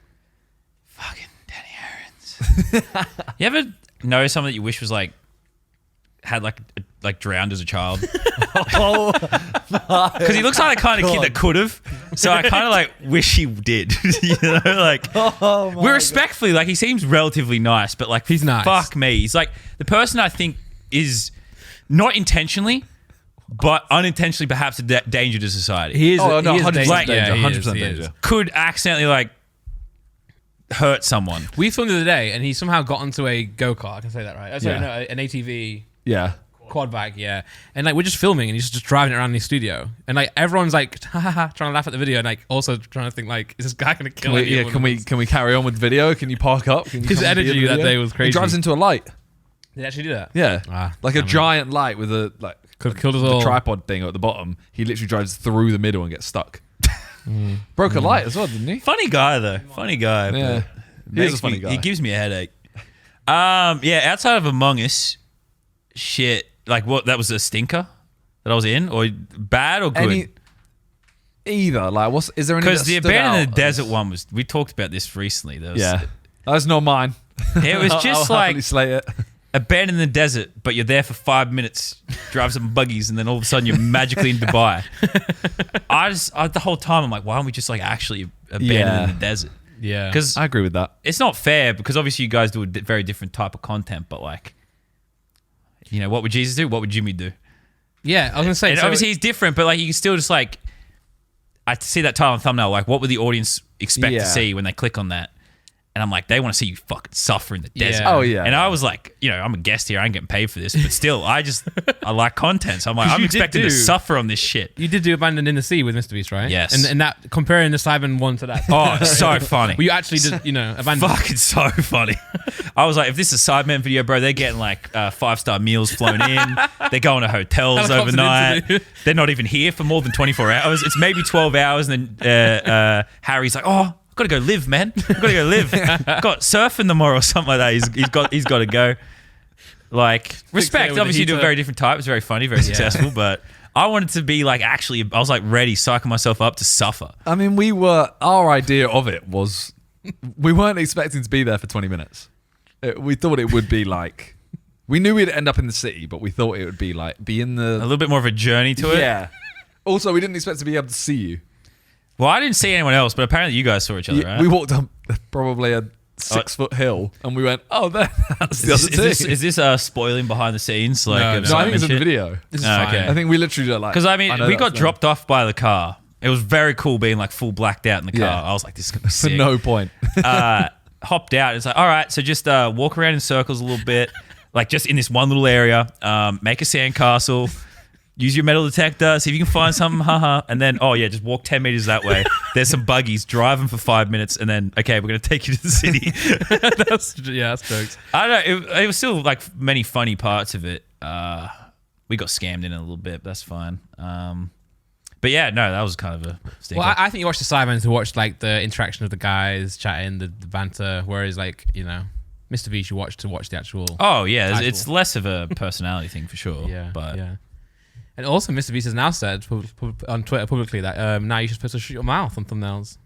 Fucking Danny Aaron's. You ever know someone that you wish was like had like drowned as a child? Oh, Because he looks like the kind of kid that could have. So I kind of like wish he did. You know, like we're respectfully like he seems relatively nice, but like He's nice. Fuck me, he's like the person I think is not intentionally, but unintentionally perhaps a danger to society. He is. Oh, no, he is 100% dangerous. Like, danger. Yeah, he is, 100% he is. danger. Could accidentally like hurt someone. We filmed the other day, and he somehow got onto a go-kart. I can say that right. Sorry, Yeah. no, an ATV Yeah. quad bike. Yeah, and like we're just filming, and he's just driving it around the studio, and like everyone's like ha, ha, ha, trying to laugh at the video, and like also trying to think like, is this guy gonna kill Can we, anyone? can we carry on with the video? Can you park up? Can you His come and be in energy the that video? day was crazy. He drives into a light. Did he actually do that? Yeah. Like a damn it. giant light with a like Could have killed us the all. tripod thing at the bottom. He literally drives through the middle and gets stuck. Broke a light as well, didn't he? Funny guy though. Funny guy. but Yeah. He is a makes funny me- guy. He gives me a headache. Yeah, outside of Among Us, shit. Like what? That was a stinker that I was in, or bad or good? Either. Like, is there any? Because that the stood Abandoned in out the as- Desert one was. We talked about this recently. There was, Yeah. That's not mine. It was just I'll happily like slay it. Abandoned in the Desert, but you're there for 5 minutes, drive some buggies, and then all of a sudden you're magically in Dubai. The whole time I'm like, why aren't we just like actually abandoned in the desert? Yeah, Because I agree with that. it's not fair. Because obviously you guys do a very different type of content, but like, you know, what would Jesus do? What would Jimmy do? yeah. I was gonna say. And So obviously he's different, but like you can still just like, I see that title and thumbnail. Like, what would the audience expect Yeah. to see when they click on that? And I'm like, they want to see you fucking suffer in the desert. Yeah. Oh, yeah. And I was like, you know, I'm a guest here. I ain't getting paid for this, but still, I like content. So I'm like, 'Cause I'm you did expecting to do- suffer on this shit. you did do Abandoned in the Sea with Mr. Beast, right? Yes. And that comparing the Sidemen one to that. Oh, it's so funny. Well, you actually did, you know, Abandoned. Fucking so funny. I was like, if this is a Sidemen video, bro, they're getting like 5-star meals flown in. They're going to hotels Helicopter overnight. interview. They're not even here for more than 24 hours. It's maybe 12 hours. And then Harry's like, oh, I've got to go live, man. I've got to go live. I've got surfing tomorrow or something like that. He's got to go. Like, respect. with the Obviously, you do a heater. very different type. It's very funny, very successful. But I wanted to be like, actually, I was like ready, psyching myself up to suffer. I mean, our idea of it was, we weren't expecting to be there for 20 minutes. We thought it would be like, we knew we'd end up in the city, but we thought it would be like, be in A the... little bit more of a journey to it. Yeah. Also, we didn't expect to be able to see you. Well, I didn't see anyone else, but apparently you guys saw each other, right? We walked up probably a 6-foot hill, and we went, oh, that's the other thing. Is this spoiling behind the scenes? Like, No, of No, I think it's in the shit? video. This is Oh, fine. okay. I think we literally did like... Because I mean, know we that's got them. dropped off by the car. It was very cool being like full blacked out in the car. Yeah. I was like, this is gonna be For sick. no point. Hopped out. It's like, all right, so just walk around in circles a little bit, like just in this one little area. Make a sandcastle. Use your metal detector. See if you can find something. Haha. And then, oh yeah, just walk 10 meters that way. There's some buggies. Drive them for 5 minutes, and then okay, we're gonna take you to the city. that's jokes. I don't know. It was still like many funny parts of it. We got scammed in a little bit. But that's fine. But yeah, no, that was kind of a stinker. Well, I think you watched the Sidemen to watch like the interaction of the guys chatting, the banter. Whereas like, you know, Mr. Beast you watch to watch the actual. oh yeah, Actual. it's less of a personality thing for sure. yeah, but yeah. And also, Mr. Beast has now said on Twitter publicly that now you're supposed to shoot your mouth on thumbnails.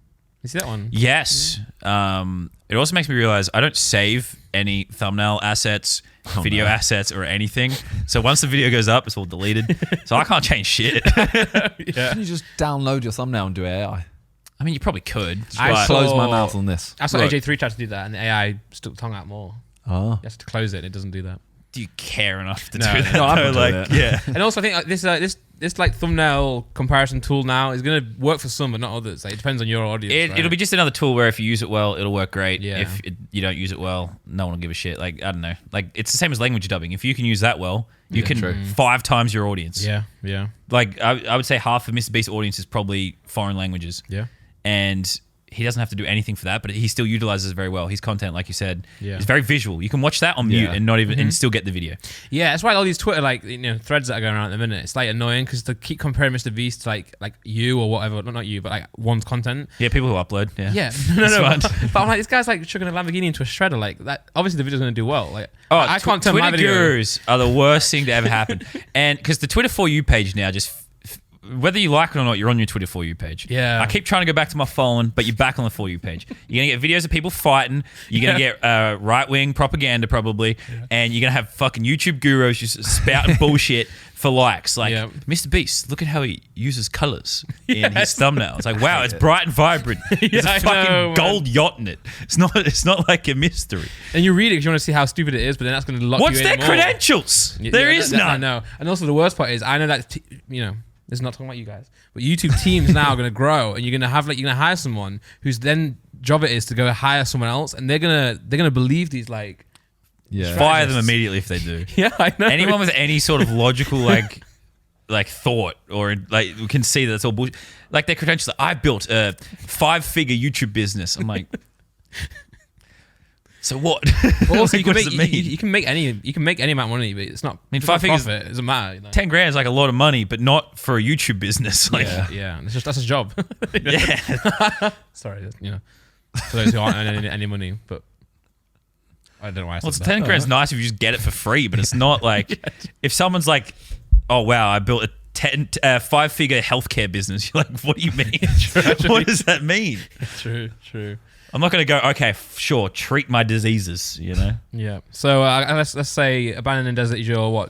You see that one? yes, it also makes me realize I don't save any thumbnail assets, video assets, or anything. So once the video goes up, it's all deleted. So I can't change shit. Yeah. Can you just download your thumbnail and do AI? I mean, you probably could. I but- saw- Close my mouth on this. I saw Look. AJ3 tried to do that, and the AI stuck tongue out more. Oh. You have to close it, and it doesn't do that. do you care enough to No, do that? no, I'm though? not doing Like, it. yeah. And also, I think this like thumbnail comparison tool now is gonna work for some, but not others. Like, it depends on your audience. It'll be just another tool where if you use it well, it'll work great. Yeah. If you don't use it well, no one will give a shit. Like, I don't know. Like, it's the same as language dubbing. If you can use that well, you can true. 5 times your audience. yeah. Like, I would say half of Mr. Beast's audience is probably foreign languages. Yeah. And he doesn't have to do anything for that, but he still utilizes it very well. His content, like you said, Yeah. is very visual. You can watch that on mute Yeah. and not even and still get the video. Yeah, that's why all these Twitter threads that are going around at the minute, it's like annoying because to keep comparing Mr. Beast to like you or whatever, not you, but like one's content. Yeah, people who upload. Yeah. Yeah, but I'm like, this guy's like chucking a Lamborghini into a shredder. Like that, obviously the video's gonna do well. Like, I can't turn Twitter my video. gurus are the worst thing to ever happen, and because the Twitter For You page now just. Whether you like it or not, you're on your Twitter For You page. Yeah. I keep trying to go back to my phone, but you're back on the For You page. You're going to get videos of people fighting. You're going to get right-wing propaganda probably. Yeah. And you're going to have fucking YouTube gurus just spouting bullshit for likes. Like, Mr. Beast, look at how he uses colors in his thumbnail. It's like, wow, it's bright and vibrant. There's a fucking gold yacht in it. It's not like a mystery. And you read it because you want to see how stupid it is, but then that's going to lock What's you in their more. Credentials? There is none. I know. And also the worst part is, I know that, this is not talking about you guys, but YouTube teams now are going to grow, and you're going to hire someone whose then job it is to go hire someone else, and they're going to believe these like fire them immediately if they do. Yeah, I know. Anyone with any sort of logical like thought or like we can see that it's all bullshit. Like their credentials, I built a 5-figure YouTube business. I'm like, so what? Well, also, Like, you what does it mean? can make any amount of money, but it's not. I mean, it's 5 not figures. profit. It doesn't matter. 10 grand is like a lot of money, but not for a YouTube business. Like, Yeah. That's his job. yeah. Sorry, for those who aren't earning any money, but I don't know why I said Well, that. 10 grand's nice if you just get it for free, but it's not like if someone's like, oh wow, I built a 5-figure healthcare business. You're like, what do you mean? What does that mean? True. I'm not going to go, okay, sure, treat my diseases, Yeah. So let's say Abandoned in Desert is your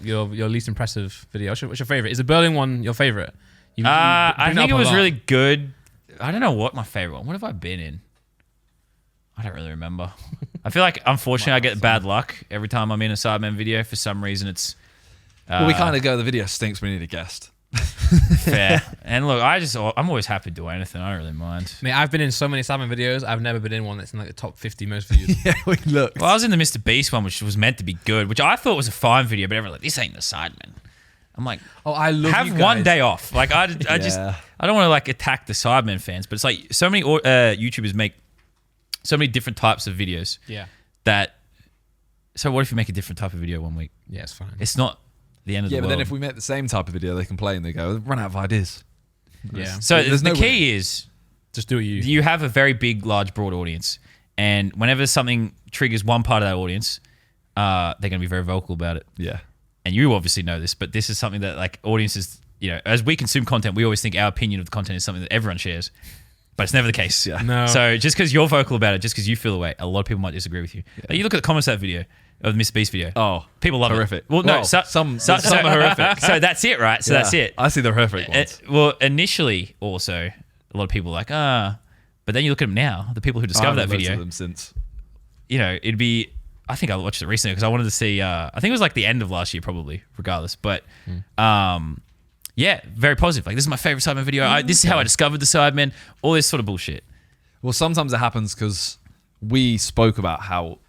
least impressive video. What's your favorite? Is the Berlin one your favorite? I think it was really good. I don't know what my favorite one. What have I been in? I don't really remember. I feel like, unfortunately, I get bad luck every time I'm in a Sidemen video. For some reason, it's... Well, we kind of go, the video stinks, we need a guest. fair. And look, I'm always happy to do anything. I don't really mind. I mean, I've been in so many Sidemen videos. I've never been in one that's in like the top 50 most views. Yeah, we looked. Well, I was in the Mr. Beast one, which was meant to be good, which I thought was a fine video, but everyone's like, this ain't the Sidemen. I'm like, Oh, I love have you guys. one day off. Like, I don't want to like attack the Sidemen fans, but it's like so many YouTubers make so many different types of videos. Yeah. So what if you make a different type of video one week? Yeah, it's fine. It's not the end of the Yeah, world. but then if we make the same type of video, they complain. They go, run out of ideas. Yeah. So There's the no key is Just do it you. you have a very big, large, broad audience, and whenever something triggers one part of that audience, they're going to be very vocal about it. Yeah. And you obviously know this, but this is something that like audiences, as we consume content, we always think our opinion of the content is something that everyone shares, but it's never the case. Yeah. No. So just because you're vocal about it, just because you feel the way, a lot of people might disagree with you. Like, you look at the comments of that video, of the Mr. Beast video. Oh, people love horrific. it. Well, no, some are horrific. So that's it, right? So that's it. I see the horrific ones. Well, initially, also, a lot of people are like, but then you look at them now, the people who discovered that video, them since. it'd be, I think I watched it recently because I wanted to see, I think it was like the end of last year probably, regardless. But, yeah, very positive. Like, this is my favorite Sidemen video. This is how I discovered the Sidemen. All this sort of bullshit. Well, sometimes it happens because we spoke about how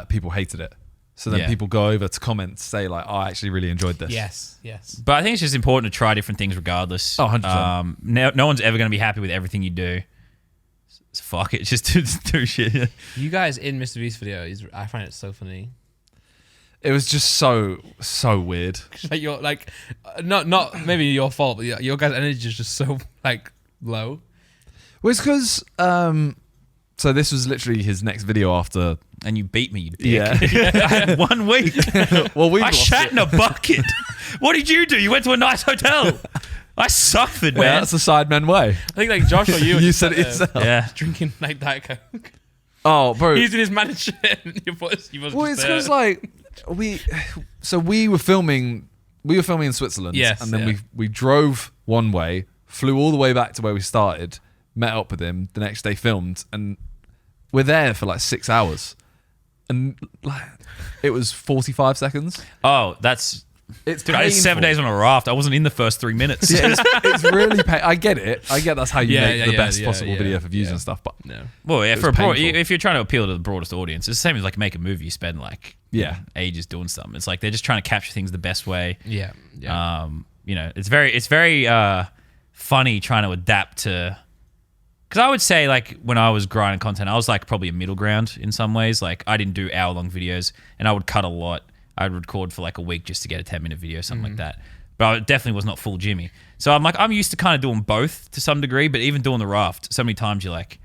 people hated it. So then people go over to comment, say like, I actually really enjoyed this. Yes. But I think it's just important to try different things regardless. Oh, 100%. No one's ever going to be happy with everything you do. So fuck it. Just do shit. You guys in Mr. Beast video, I find it so funny. It was just so weird. Like you're like, not maybe your fault, but your guys' energy is just so like low. Well, it's because, so this was literally his next video after. And you beat me, you dick. Yeah. I had 1 week. Well, we I shat in a bucket. What did you do? You went to a nice hotel. I suffered, Well, man. that's the Sidemen way. I think like Josh or you. You said it yourself. Yeah. Drinking like Diet Coke. Oh, bro. He's in his manager. And you was Well, it's because like we were filming in Switzerland. Yes, And then yeah. we drove one way, flew all the way back to where we started, met up with him, the next day filmed, and we're there for like 6 hours. And like, it was 45 seconds. Oh, that's... It's Dude, I did 7 days on a raft. I wasn't in the first 3 minutes. Yeah, it's really I get it. I get that's how you make the best possible video for views and stuff. But Well, yeah, It for was a painful. if you're trying to appeal to the broadest audience, it's the same as like make a movie. You spend like ages doing something. It's like they're just trying to capture things the best way. Yeah. You know, it's very funny trying to adapt to. Because I would say like when I was grinding content, I was like probably a middle ground in some ways. Like I didn't do hour-long videos, and I would cut a lot. I'd record for like a week just to get a 10-minute video, something like that. But I definitely was not full Jimmy. So I'm used to kind of doing both to some degree, but even doing the raft, so many times you're like,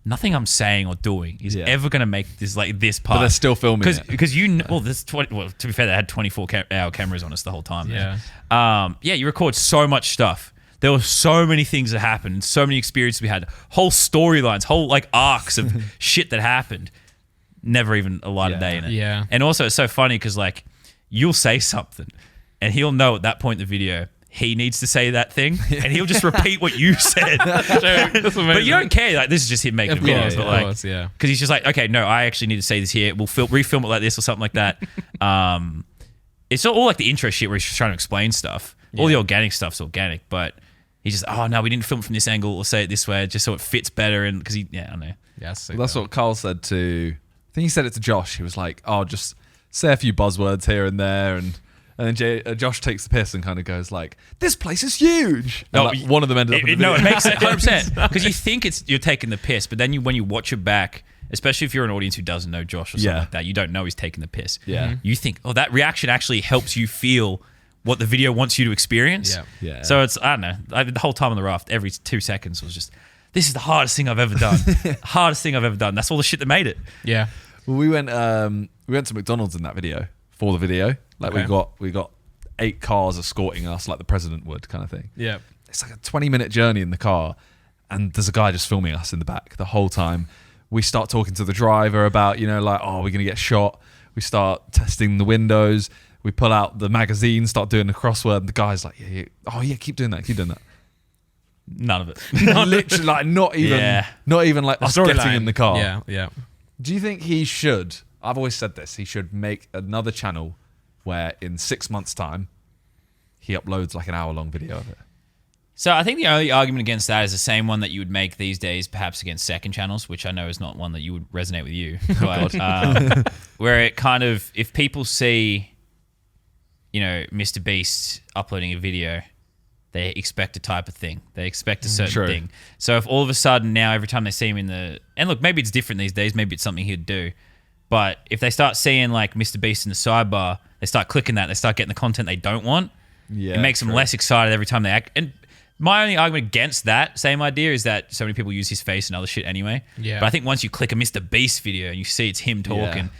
nothing I'm saying or doing is ever going to make this like this part. But they're still filming it. Because there's 20, well, to be fair, they had 24-hour cameras on us the whole time. Yeah. You record so much stuff. There were so many things that happened, so many experiences we had, whole storylines, whole like arcs of shit that happened. Never even a light of day in it. Yeah. And also it's so funny because like you'll say something and he'll know at that point in the video he needs to say that thing and he'll just repeat what you said. But you don't care. Like this is just him making videos. But like, because he's just like, okay, no, I actually need to say this here. We'll refilm it like this or something like that. It's all like the intro shit where he's just trying to explain stuff. All the organic stuff's organic, but he's just, oh no, we didn't film it from this angle or say it this way just so it fits better. And because I don't know. Yeah, that's what Carl said to. I think he said it to Josh. He was like, "Oh, just say a few buzzwords here and there," and then Josh takes the piss and kind of goes like, "This place is huge." And like, one of them ended up. In the no, it video. makes it 100% because you think you're taking the piss, but then when you watch it back, especially if you're an audience who doesn't know Josh or something like that, you don't know he's taking the piss. Yeah, you think, oh, that reaction actually helps you feel what the video wants you to experience. Yeah. So it's I don't know. The whole time on the raft, every 2 seconds was just, this is the hardest thing I've ever done. Hardest thing I've ever done. That's all the shit that made it. Yeah. Well, we went to McDonald's in that video for the video. Like we got 8 cars escorting us, like the president would, kind of thing. Yeah. It's like a 20-minute journey in the car, and there's a guy just filming us in the back the whole time. We start talking to the driver about, like, oh, we're gonna get shot. We start testing the windows. We pull out the magazine, start doing the crossword. And the guy's like, yeah, keep doing that. None of it. Literally, like, not even like us getting in the car. Yeah. Do you think he should? I've always said this. He should make another channel where in 6 months' time he uploads like an hour-long video of it. So I think the only argument against that is the same one that you would make these days, perhaps against second channels, which I know is not one that you would resonate with you. But where it kind of, if people see, Mr. Beast uploading a video, they expect a type of thing. They expect a certain thing. So if all of a sudden now every time they see him and look, maybe it's different these days. Maybe it's something he'd do. But if they start seeing like Mr. Beast in the sidebar, they start clicking that, they start getting the content they don't want. Yeah, it makes them less excited every time they act. And my only argument against that same idea is that so many people use his face and other shit anyway. Yeah. But I think once you click a Mr. Beast video and you see it's him talking,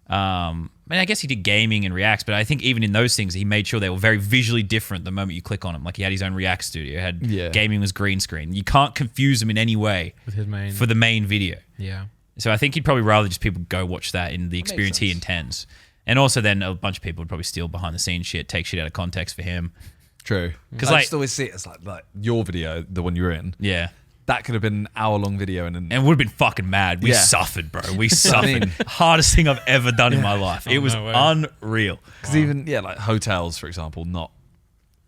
I guess he did gaming and reacts, but I think even in those things, he made sure they were very visually different the moment you click on him. Like he had his own React studio, gaming was green screen. You can't confuse him in any way with his main for the main video. Yeah. So I think he'd probably rather just people go watch that in the experience he intends. And also then a bunch of people would probably steal behind the scenes shit, take shit out of context for him. True. Because I just always see it as like your video, the one you're in. Yeah. That could have been an hour-long video. And would have been fucking mad. We suffered, bro. We suffered. Hardest thing I've ever done in my life. It was unreal. Because even, like hotels, for example,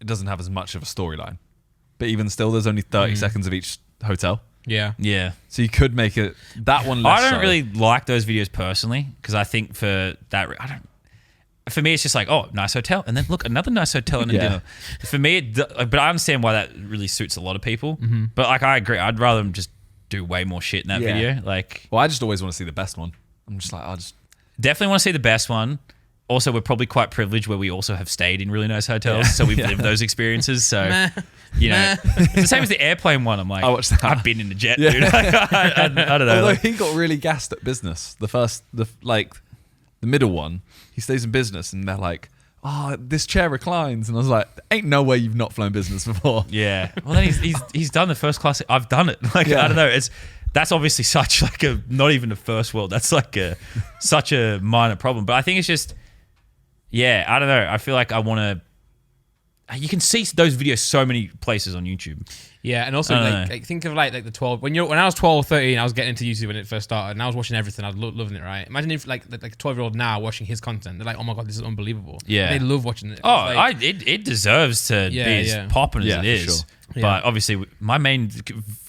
it doesn't have as much of a storyline. But even still, there's only 30 seconds of each hotel. Yeah. Yeah. So you could make it that one less I don't really like those videos personally because I think for me, it's just like, oh, nice hotel. And then look, another nice hotel and a dinner. For me, but I understand why that really suits a lot of people. Mm-hmm. But like, I agree. I'd rather them just do way more shit in that video. Like, well, I just always want to see the best one. I'm just like, definitely want to see the best one. Also, we're probably quite privileged where we also have stayed in really nice hotels. So we've lived those experiences. So, it's the same as the airplane one. I'm like, I've been in the jet, dude. I don't know. Although he got really gassed at business. The middle one, he stays in business and they're like, oh, this chair reclines. And I was like, ain't no way you've not flown business before. Yeah. Well, then he's done the first class. I've done it. Like, I don't know. That's obviously such like not even a first world. That's like such a minor problem. But I think it's just, I don't know. I feel like I want to, you can see those videos so many places on YouTube. Yeah, and also I don't like think of like the 12 when I was 12, 13, I was getting into YouTube when it first started, and I was watching everything. I was loving it. Right? Imagine if like a 12-year-old now watching his content, they're like, oh my god, this is unbelievable. Yeah, they love watching it. Oh, Like, it deserves to be as popping as it is. Sure. But obviously, my main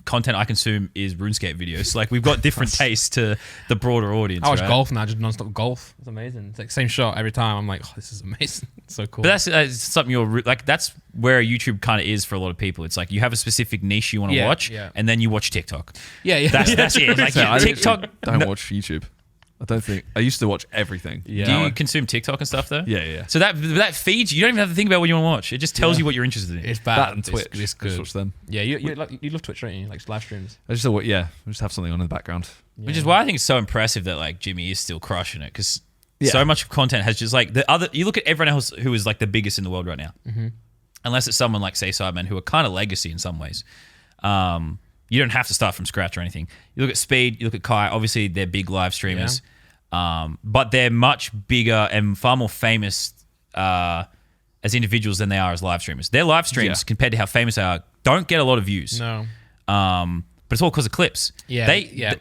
content I consume is RuneScape videos. Like we've got different tastes to the broader audience. I watch right? golf now, just non-stop golf. It's amazing. It's like same shot every time. I'm like, oh, this is amazing. It's so cool. But that's something like. That's where YouTube kind of is for a lot of people. It's like you have a specific niche you want to watch, and then you watch TikTok. Yeah. That's it. Like I TikTok. don't watch YouTube. I don't think I used to watch everything. Yeah. Do you consume TikTok and stuff though? Yeah. So that feeds you. don't even have to think about what you want to watch. It just tells you what you're interested in. It's bad. That and Twitch. It's Just good. watch them. Yeah, you love Twitch, don't you? Like live streams. I just have something on in the background. Which is why I think it's so impressive that like Jimmy is still crushing it because Yeah. so much of content has just like you look at everyone else who is like the biggest in the world right now, unless it's someone like say Sidemen who are kind of legacy in some ways. You don't have to start from scratch or anything. You look at Speed, you look at Kai. Obviously, they're big live streamers, but they're much bigger and far more famous as individuals than they are as live streamers. Their live streams, compared to how famous they are, don't get a lot of views. No. But it's all because of clips. Yeah,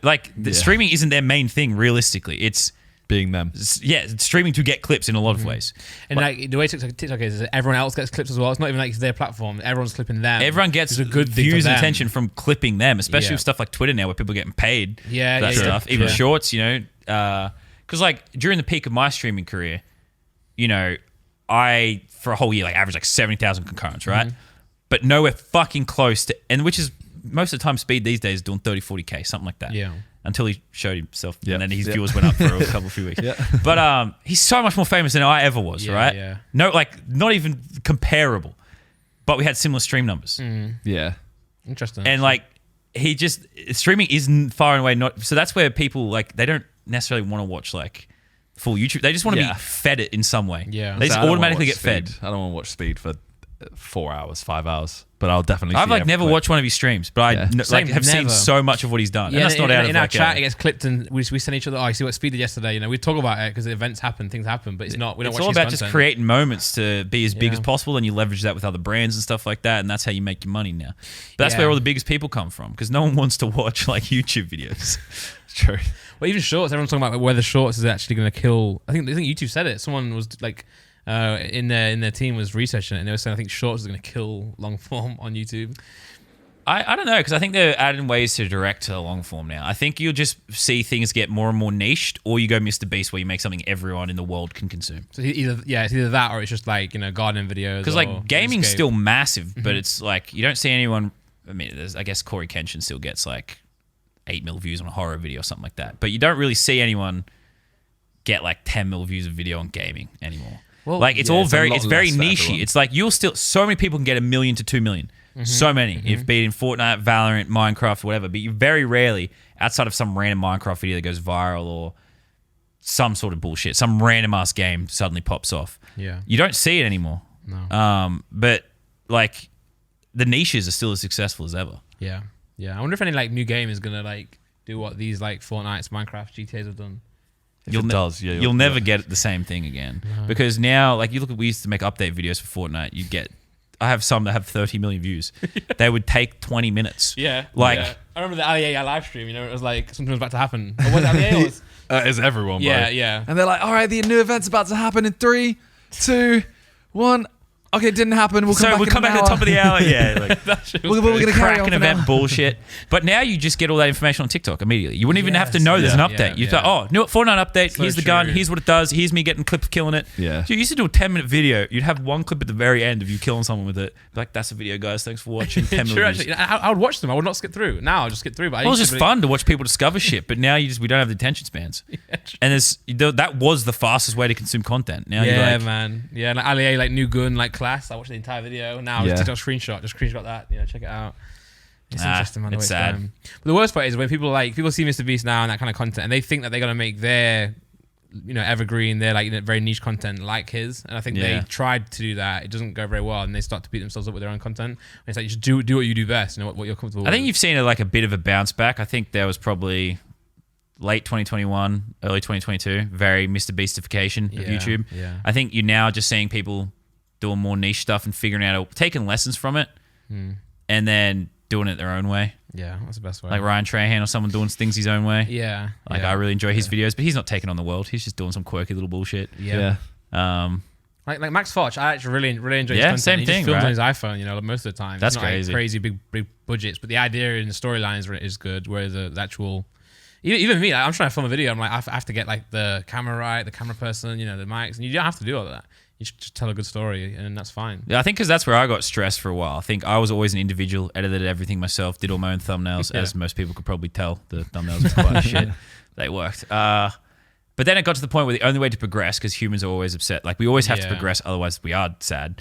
Streaming isn't their main thing. Realistically, it's Being them. streaming to get clips in a lot of ways. And like the way TikTok is that everyone else gets clips as well. It's not even like it's their platform. Everyone's clipping them. Everyone gets It's a good thing views for and them. attention from clipping them, especially Yeah. with stuff like Twitter now, where people are getting paid for that Yeah. stuff. Even Yeah. shorts, because like during the peak of my streaming career, I for a whole year like averaged like 70,000 concurrents, right? But nowhere fucking close to, and which is most of the time Speed these days doing 30, 40K, something like that. Yeah. Until he showed himself, Yeah. and then his Yeah. viewers went up for a few weeks. But he's so much more famous than I ever was, Yeah, right? yeah. No, like not even comparable. But we had similar stream numbers, Yeah. Interesting. and like streaming isn't far and away not. So that's where people like they don't necessarily want to watch like full YouTube. They just want to Yeah. be fed it in some way. Yeah. they just I don't wanna automatically watch get fed. Speed. I don't want to watch Speed for 4 hours, 5 hours, but I'll definitely. I've see like every never clip. watched one of his streams, but I Same, have seen never. so much of what he's done. yeah, and that's not out in of our like chat. It gets clipped, and we send each other. Oh, I see what Speed did yesterday. We talk about it because events happen, things happen, but it's not. We don't it's watch all his about content. just creating moments to be as big Yeah. as possible, and you leverage that with other brands and stuff like that, and that's how you make your money now. But that's Yeah. where all the biggest people come from, because no one wants to watch like YouTube videos. It's true. Well, even shorts. Everyone's talking about whether shorts is actually going to kill. I think YouTube said it. Someone was like. In their team was researching it, and they were saying I think shorts is going to kill long form on YouTube. I don't know, because I think they're adding ways to direct to long form now. I think you'll just see things get more and more niched, or you go Mr. Beast where you make something everyone in the world can consume. So it's either that or it's just like gardening videos. Because or like gaming's Escape. still massive, but it's like you don't see anyone. I mean, I guess Corey Kenshin still gets like 8 mil views on a horror video or something like that, but you don't really see anyone get like 10 mil views of video on gaming anymore. Well, like it's yeah, all it's a very, lot it's very less for niche. everyone. It's like you'll still so many people can get 1 million to 2 million. So many, if be it in Fortnite, Valorant, Minecraft, whatever. But you very rarely, outside of some random Minecraft video that goes viral or some sort of bullshit, some random ass game suddenly pops off. Yeah. You don't see it anymore. No. But like the niches are still as successful as ever. Yeah. I wonder if any like new game is gonna like do what these like Fortnites, Minecraft, GTA's have done. If it does, yeah, you'll never get the same thing again because now, like you look at, we used to make update videos for Fortnite. You get, I have some that have 30 million views. They would take 20 minutes. Yeah. Like I remember the Ali live stream. It was like something was about to happen. Or was it Ali? Or was, It's everyone, bro. yeah. And they're like, all right, the new event's about to happen in 3, 2, 1. Okay, it didn't happen. We'll come back at the top of the hour. Yeah, like We're going to carry on crack an for event now. bullshit. But now you just get all that information on TikTok immediately. You wouldn't even have to know there's an Yeah, update. You yeah. thought, oh, new Fortnite update. So Here's the gun. true. Here's what it does. Here's me getting clips killing it. Yeah. So you used to do a 10-minute video. You'd have one clip at the very end of you killing someone with it. Like, that's a video, guys. Thanks for watching. 10 True, minutes. actually. I would watch them. I would not skip through. Now I'll just skip through. But Well, it was just fun to watch people discover shit, but now we don't have the attention spans. And that was the fastest way to consume content. Now you're Yeah, like, man. Yeah, like Ali, like new gun, like class. I watched the entire video. Now Yeah. it's TikTok screenshot. Just screenshot that. Check it out. It's interesting, man. the it's way sad. going. But the worst part is when people see Mr. Beast now and that kind of content, and they think that they're gonna make their, evergreen, their like very niche content like his. And I think Yeah. they tried to do that. It doesn't go very well, and they start to beat themselves up with their own content. And it's like, just do what you do best. What you're comfortable. I think with. you've seen a bit of a bounce back. I think there was probably late 2021, early 2022, very Mr. Beastification of Yeah, YouTube. yeah. I think you're now just seeing people doing more niche stuff and figuring out, taking lessons from it, and then doing it their own way. Yeah, that's the best way. Like Ryan Trahan or someone doing things his own way. Yeah. Like I really enjoy his videos, but he's not taking on the world. He's just doing some quirky little bullshit. Yeah. Yeah. Like Max Foch, I actually really enjoy his Yeah, content. same He thing, just films right? on his iPhone, most of the time. That's It's not crazy. Like crazy big budgets, but the idea and the storyline is good. Whereas the actual, even me, like, I'm trying to film a video. I'm like, I have to get like the camera right, the camera person, the mics, and you don't have to do all of that. You should just tell a good story, and that's fine. Yeah, I think because that's where I got stressed for a while. I think I was always an individual, edited everything myself, did all my own thumbnails, as most people could probably tell. The thumbnails were quite shit. They worked. But then it got to the point where the only way to progress, because humans are always upset, like we always have to progress, otherwise we are sad.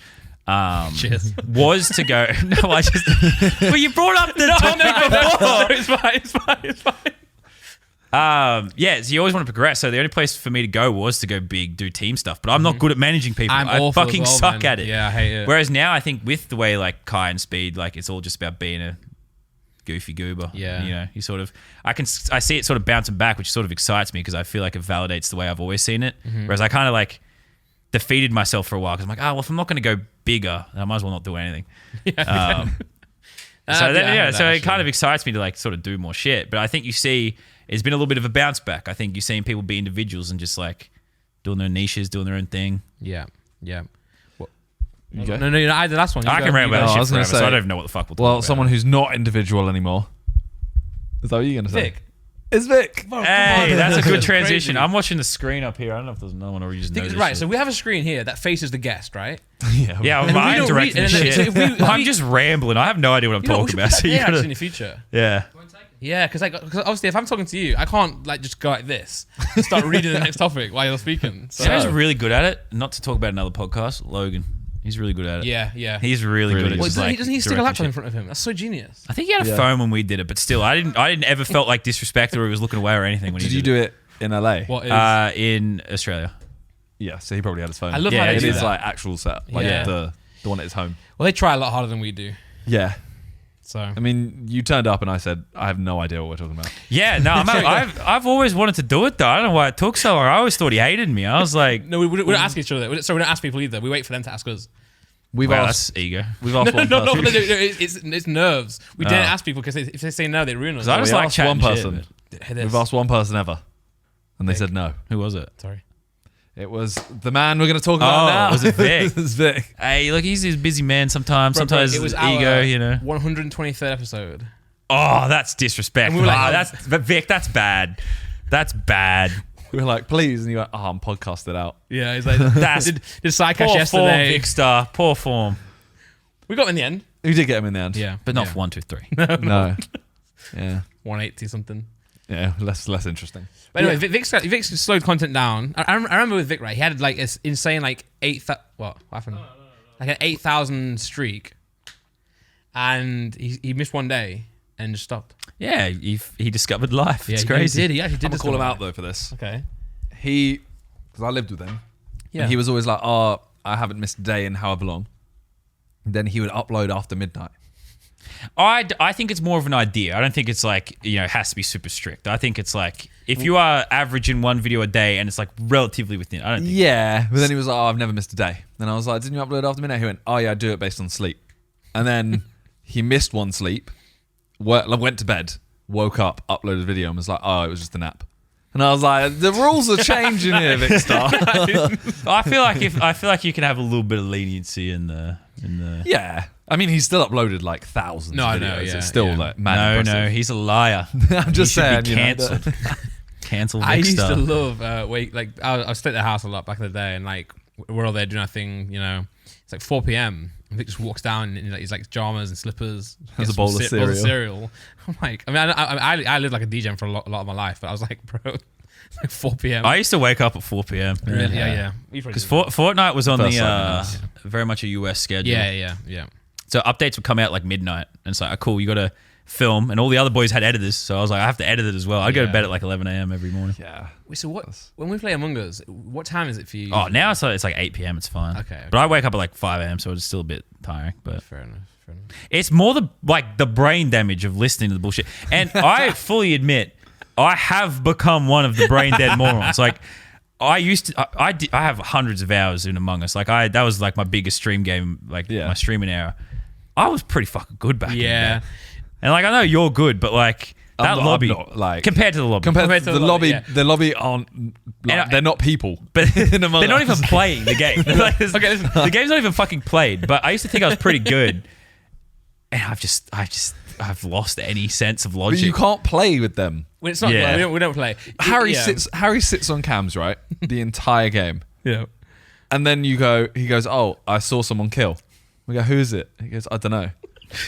Cheers. Was to go. No, I just. Well, you brought up the topic before. It's fine. Yeah, so you always want to progress. So the only place for me to go was to go big, do team stuff. But I'm not good at managing people. I'm I awful fucking as well, suck man. at it. Yeah, I hate it. Whereas now I think with the way like Kai and Speed, like it's all just about being a goofy goober. Yeah. You sort of, I see it sort of bouncing back, which sort of excites me because I feel like it validates the way I've always seen it. Whereas I kind of like defeated myself for a while because I'm like, well, if I'm not going to go bigger, then I might as well not do anything. So it kind of excites me to like sort of do more shit. But I think you see it's been a little bit of a bounce back. I think you're seeing people be individuals and just like doing their niches, doing their own thing. Yeah. You go? No, I had the last one. You I go, can ramble you go. about I shit was gonna forever, so say- I don't even know what the fuck we'll talk Well, about. someone who's not individual anymore. Is that what you're going to say? Vic. It's Vic. Hey, that's a good That's transition. crazy. I'm watching the screen up here. I don't know if there's no one or you just know this Right, shit. so we have a screen here that faces the guest, right? Yeah, And we I'm don't directing read- the and then- shit. so if we- I'm just rambling. I have no idea what I'm We talking should about. put So that you there, actually gotta, in the future. yeah. Yeah, because obviously if I'm talking to you, I can't like just go like this and start reading the next topic while you're speaking. So, You know who's really good at it? Not to talk about another podcast, Logan. He's really good at it. yeah. He's really good at Well, just doesn't like he stick a directing laptop in shit. front of him? That's so genius. I think he had a Yeah. phone when we did it, but still, I didn't ever felt like disrespected or he was looking away or anything when Did he you did do it in LA? What is? in Australia. Yeah, so he probably had his phone. I love Yeah, how they it It do is that. like actual set, like Yeah. the one at his home. Well, they try a lot harder than we do. Yeah. So I mean, you turned up and I said, I have no idea what we're talking about. Yeah, no, I've always wanted to do it though. I don't know why it took so long. I always thought he hated me. I was like, no, we don't ask each other. So we don't ask people either. We wait for them to ask us. We've well, asked, that's ego. we've asked one No, person. it's nerves. We didn't ask people because if they say no, they ruin us. I just we like asked chatting one shit, person. Hey, this. We've asked one person ever, and they said no. Who was it? Sorry. It was the man we're going to talk about now. was it Vic? It was Vic. Hey, look, he's a busy man sometimes. Sometimes it was ego, our you know. 123rd episode. Oh, that's disrespect. And we were like, But Vic, that's bad. That's bad. We were like, please, and you went, I'm podcasted out. Yeah, he's like That's did Sidecast poor form, yesterday. Vic Star. Poor form. We got him in the end. We did get him in the end. Yeah, But not yeah. for 1, 2, 3. No. Yeah. 180 something. Yeah. Less interesting. But anyway, Vic's slowed content down. I remember with Vic, right? He had like this insane like 8,000. What happened? Like an 8,000 streak, and he missed one day and just stopped. Yeah, he discovered life. Yeah, It's he crazy. did. He actually did. I'm going to call him discover out, though, for this. it. Okay. Because I lived with him. Yeah. And he was always like, I haven't missed a day in however long. And then he would upload after midnight. I think it's more of an idea. I don't think it's like, it has to be super strict. I think it's like, if you are averaging one video a day and it's like relatively within, I don't think. Yeah. But then he was like, I've never missed a day. Then I was like, didn't you upload after midnight? He went, oh, yeah, I do it based on sleep. And then he missed one sleep, went to bed, woke up, uploaded a video and was like, oh, it was just a nap. And I was like, the rules are changing here, Vic Star. I feel like you can have a little bit of leniency in the. Yeah. I mean, he's still uploaded like thousands No, of I videos. know, yeah, It's still yeah. like mad impressive. He's a liar. I'm just He should saying, be cancelled. Cancel I Vic used Star. to love I was staying at the house a lot back in the day, and like we're all there doing our thing. It's like 4 p.m. and Vic just walks down in like his like pajamas and slippers. Has gets a bowl some of bowl cereal. cereal. I'm like, I mean, I lived like a DJ for a lot of my life, but I was like, bro, it's like 4 p.m. I used to wake up at 4 p.m. Really? Yeah. Because Fortnite was on First the night, very much a US schedule. Yeah. So updates would come out like midnight, and it's like, oh, cool, you got to film, and all the other boys had editors, so I was like, I have to edit it as well. I'd go to Yeah. bed at like 11 a.m. every morning. Yeah. Wait, so when we play Among Us, what time is it for you? Oh, now it's like 8 p.m. It's fine. Okay. But I wake up at like 5 a.m., so it's still a bit tiring. But Fair enough. it's more the brain damage of listening to the bullshit. And I fully admit, I have become one of the brain dead morons. Like, I used to. I have hundreds of hours in Among Us. Like that was like my biggest stream game. Like my streaming era. I was pretty fucking good back. Yeah. In the day. And like I know you're good, but like that lobby, like compared to the lobby, compared to the lobby, yeah. the lobby aren't. Like, they're not people. but in Among they're not Us. even playing the game. Like, okay, listen, the game's not even fucking played. But I used to think I was pretty good, and I've lost any sense of But logic. you can't play with them. Well, it's not. Yeah. We don't play. Harry Yeah. sits on cams, right? The entire game. Yeah. And then he goes, "Oh, I saw someone kill." We go, "Who is it?" He goes, "I don't know."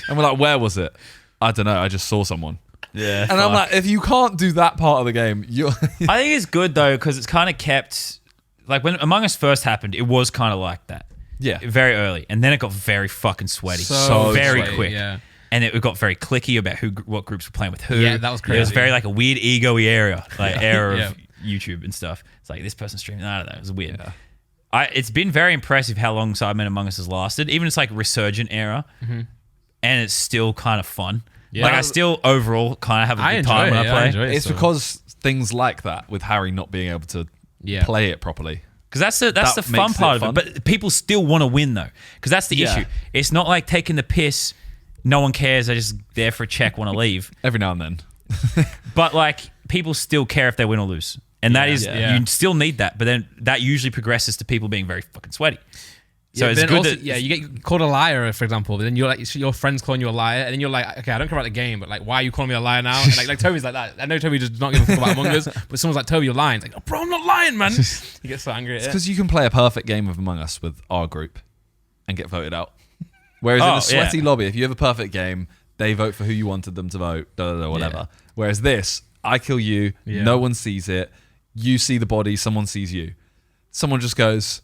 And we're like, "Where was it?" "I don't know. I just saw someone." Yeah, And I'm like, if you can't do that part of the game, you're I think it's good though because it's kind of kept like when Among Us first happened, it was kind of like that. Yeah. very early, and then it got very fucking sweaty, So very sweaty, quick. yeah. And it got very clicky about what groups were playing with who. Yeah, that was It was crazy. very like a weird ego-y era of Yeah. YouTube and stuff. It's like this person streaming. I don't know. It was weird. Yeah. It's been very impressive how long Sidemen Among Us has lasted. Even it's like resurgent era, and it's still kind of fun. Yeah. Like I still overall kind of have a I good time enjoy when it, I I play. enjoy it. it's So- because things like that with Harry not being able to Yeah. play it properly. Because that's the That fun makes it part of fun. it. But people still want to win though. Because that's the Yeah. issue. It's not like taking the piss. No one cares. They're just there for a check, want to leave. Every now and then. But like people still care if they win or lose. And that is, Yeah. you still need that. But then that usually progresses to people being very fucking sweaty. So Yeah, it's then good also, that you get called a liar, for example. But then you're like, your friends calling you a liar, and then you're like, okay, I don't care about the game, but like, why are you calling me a liar now? And like Toby's like that. I know Toby does not give a fuck about Among Us, but someone's like, Toby, you're lying. It's like, oh, bro, I'm not lying, man. He gets so angry at it. Because you can play a perfect game of Among Us with our group and get voted out. Whereas in Oh, a sweaty yeah. lobby, if you have a perfect game, they vote for who you wanted them to vote, whatever. Yeah. Whereas this, I kill you, Yeah. no one sees it, you see the body, someone sees you. Someone just goes,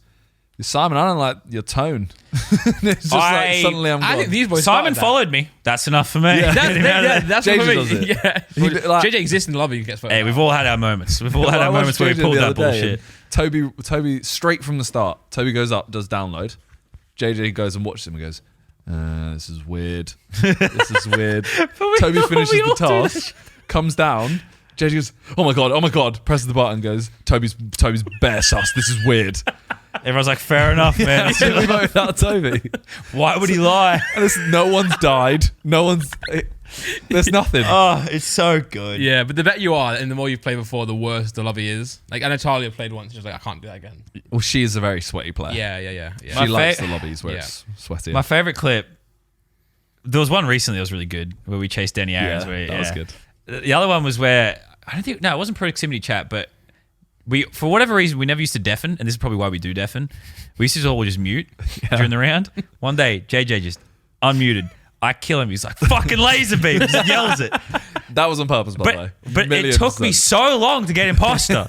Simon, I don't like your tone. It's just like suddenly I'm I gone. think these boys Simon started that. followed me. That's enough for me. Yeah. That's JJ what I mean. does it. Yeah. He be like- JJ exists in the lobby. He gets voted Hey, out. we've all had our moments. We've all had Well, I our moments watched where we JJ pulled the that other day, bullshit. and Toby, straight from the start, Toby goes up, does download. JJ goes and watches him and goes, this is weird. This is weird. Toby finishes the task, comes down. JJ goes, oh my god, presses the button, goes, Toby's bare sus. This is weird. Everyone's like, fair enough, man. So we voted out Toby. Why would he lie? And no one's died. There's nothing. Oh, it's so good. Yeah, but the better you are, and the more you've played before, the worse the lobby is. Like, I know Talia played once. She was like, I can't do that again. Well, she is a very sweaty player. Yeah. She My likes fa- the lobbies where Yeah. it's sweaty. My favorite clip, there was one recently that was really good where we chased Danny Aaron's. that was good. The other one was where, it wasn't proximity chat, but we, for whatever reason, we never used to deafen, and this is probably why we do deafen. We used to all just mute during the round. One day, JJ just unmuted. I kill him. He's like, fucking LazarBeam. Just yells it. That was on purpose, by the way. But it Million took me percent. so long to get imposter.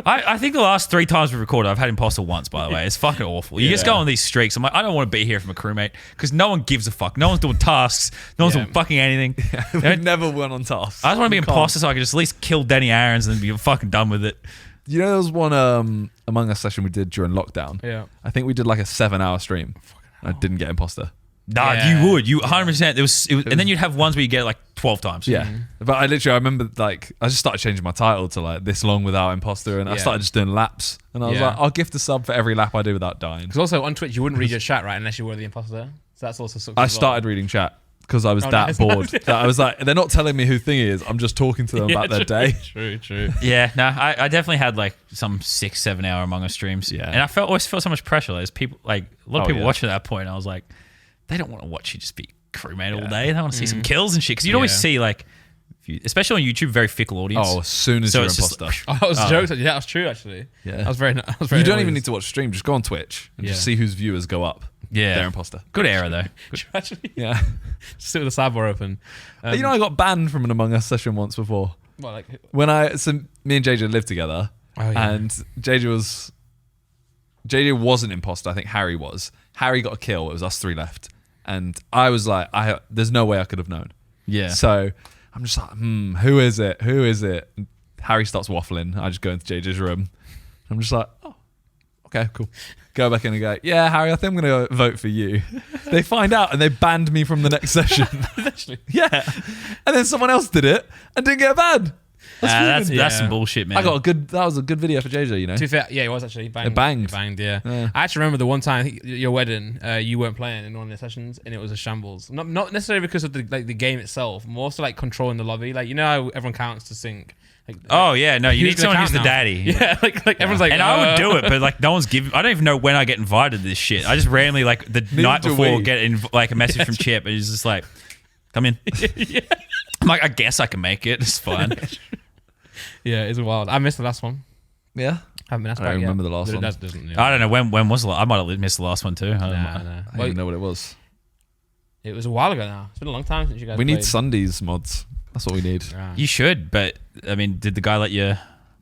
I think the last 3 times we recorded, I've had imposter once, by the way. It's fucking awful. You just go on these streaks. I'm like, I don't want to be here from a crewmate because no one gives a fuck. No one's doing tasks. No one's Yeah. doing fucking anything. We never went on task. I just want to be We can't. imposter so I can just at least kill Denny Aarons and then be fucking done with it. You know, there was one Among Us session we did during lockdown. Yeah. I think we did like a 7-hour stream. I didn't get imposter. Nah, Yeah. you would. You 100%. It was, and then you'd have ones where you get it like 12 times. Yeah. But I remember like, I just started changing my title to like this long without imposter, and I Yeah. started just doing laps. And I was Yeah. like, I'll gift a sub for every lap I do without dying. Because also on Twitch, you wouldn't read your chat, right, unless you were the imposter. So that's also sucks. I as well. started reading chat because I was Oh, that nice. bored. That I was like, they're not telling me who Thingy is. I'm just talking to them about their day. True. Yeah, no, I definitely had like some 6-7 hour Among Us streams. Yeah. And I always felt so much pressure. There's people, like a lot of Oh, people yeah. watching at that point. And I was like, they don't want to watch you just be crewmate all day. They want to see some kills and shit. Because you'd always Yeah. see like, especially on YouTube, very fickle audience. Oh, as soon as So you're it's just imposter. Oh, that was jokes. Yeah, that was true actually. Yeah. That was very. You don't even need to watch stream. Just go on Twitch and just Yeah. see whose viewers go up. Yeah. They're imposter. Good era though. Actually, Yeah. just sit with the sidebar open. You know, I got banned from an Among Us session once before. Well, like, When me and JJ lived together, Oh, yeah. and JJ wasn't imposter. I think Harry was. Harry got a kill. It was us 3 left, and I was like, there's no way I could have known. Yeah. So I'm just like, who is it? Who is it? And Harry starts waffling. I just go into JJ's room. I'm just like, oh, okay, cool. Go back in and go, yeah, Harry, I think I'm going to vote for you. They find out and they banned me from the next session. actually, Yeah. And then someone else did it and didn't get a ban. That's some bullshit, man. That was a good video for JJ, you know. To be fair, yeah, it was actually. It banged. It banged, yeah. Yeah. I actually remember the one time, I think your wedding, you weren't playing in one of the sessions, and it was a shambles. Not necessarily because of the game itself, more so like controlling the lobby. Like, you know how everyone counts to sync. Like, Oh yeah, no, you who's need someone gonna who's the count now? daddy. Yeah, like everyone's like, And I would do it, but like no one's giving. I don't even know when I get invited to this shit. I just randomly like the night do before we. get like a message from Chip, and he's just like, "Come in." I'm like, I guess I can make it. It's fine. Yeah, it's wild. I missed the last one. Yeah. I haven't been asked I don't back yet. remember the last But it one. doesn't, I don't know when was the. I might have missed the last one too. I don't know. Nah. I don't even know what it was. It was a while ago now. It's been a long time since you guys We played. need Sundays mods. That's what we need. Right. You should, but I mean, did the guy let you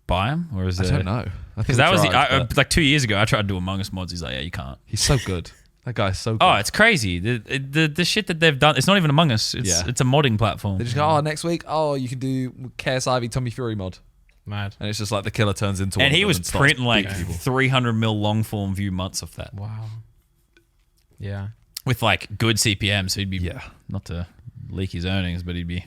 buy him, or is I it? don't know. I think Because that was tried, but like 2 years ago. I tried to do Among Us mods. He's like, yeah, you can't. he's so good. That guy's so good. Oh, it's crazy. The shit that they've done. It's not even Among Us. It's Yeah. it's a modding platform. They just go, next week, you can do KSI v Tommy Fury mod. Mad. And it's just like the killer turns into one And of he them was starts printing like beating people. 300 mil long form view months of that Wow. Yeah. with like good CPM. So he'd be Yeah. not to leak his earnings, but he'd be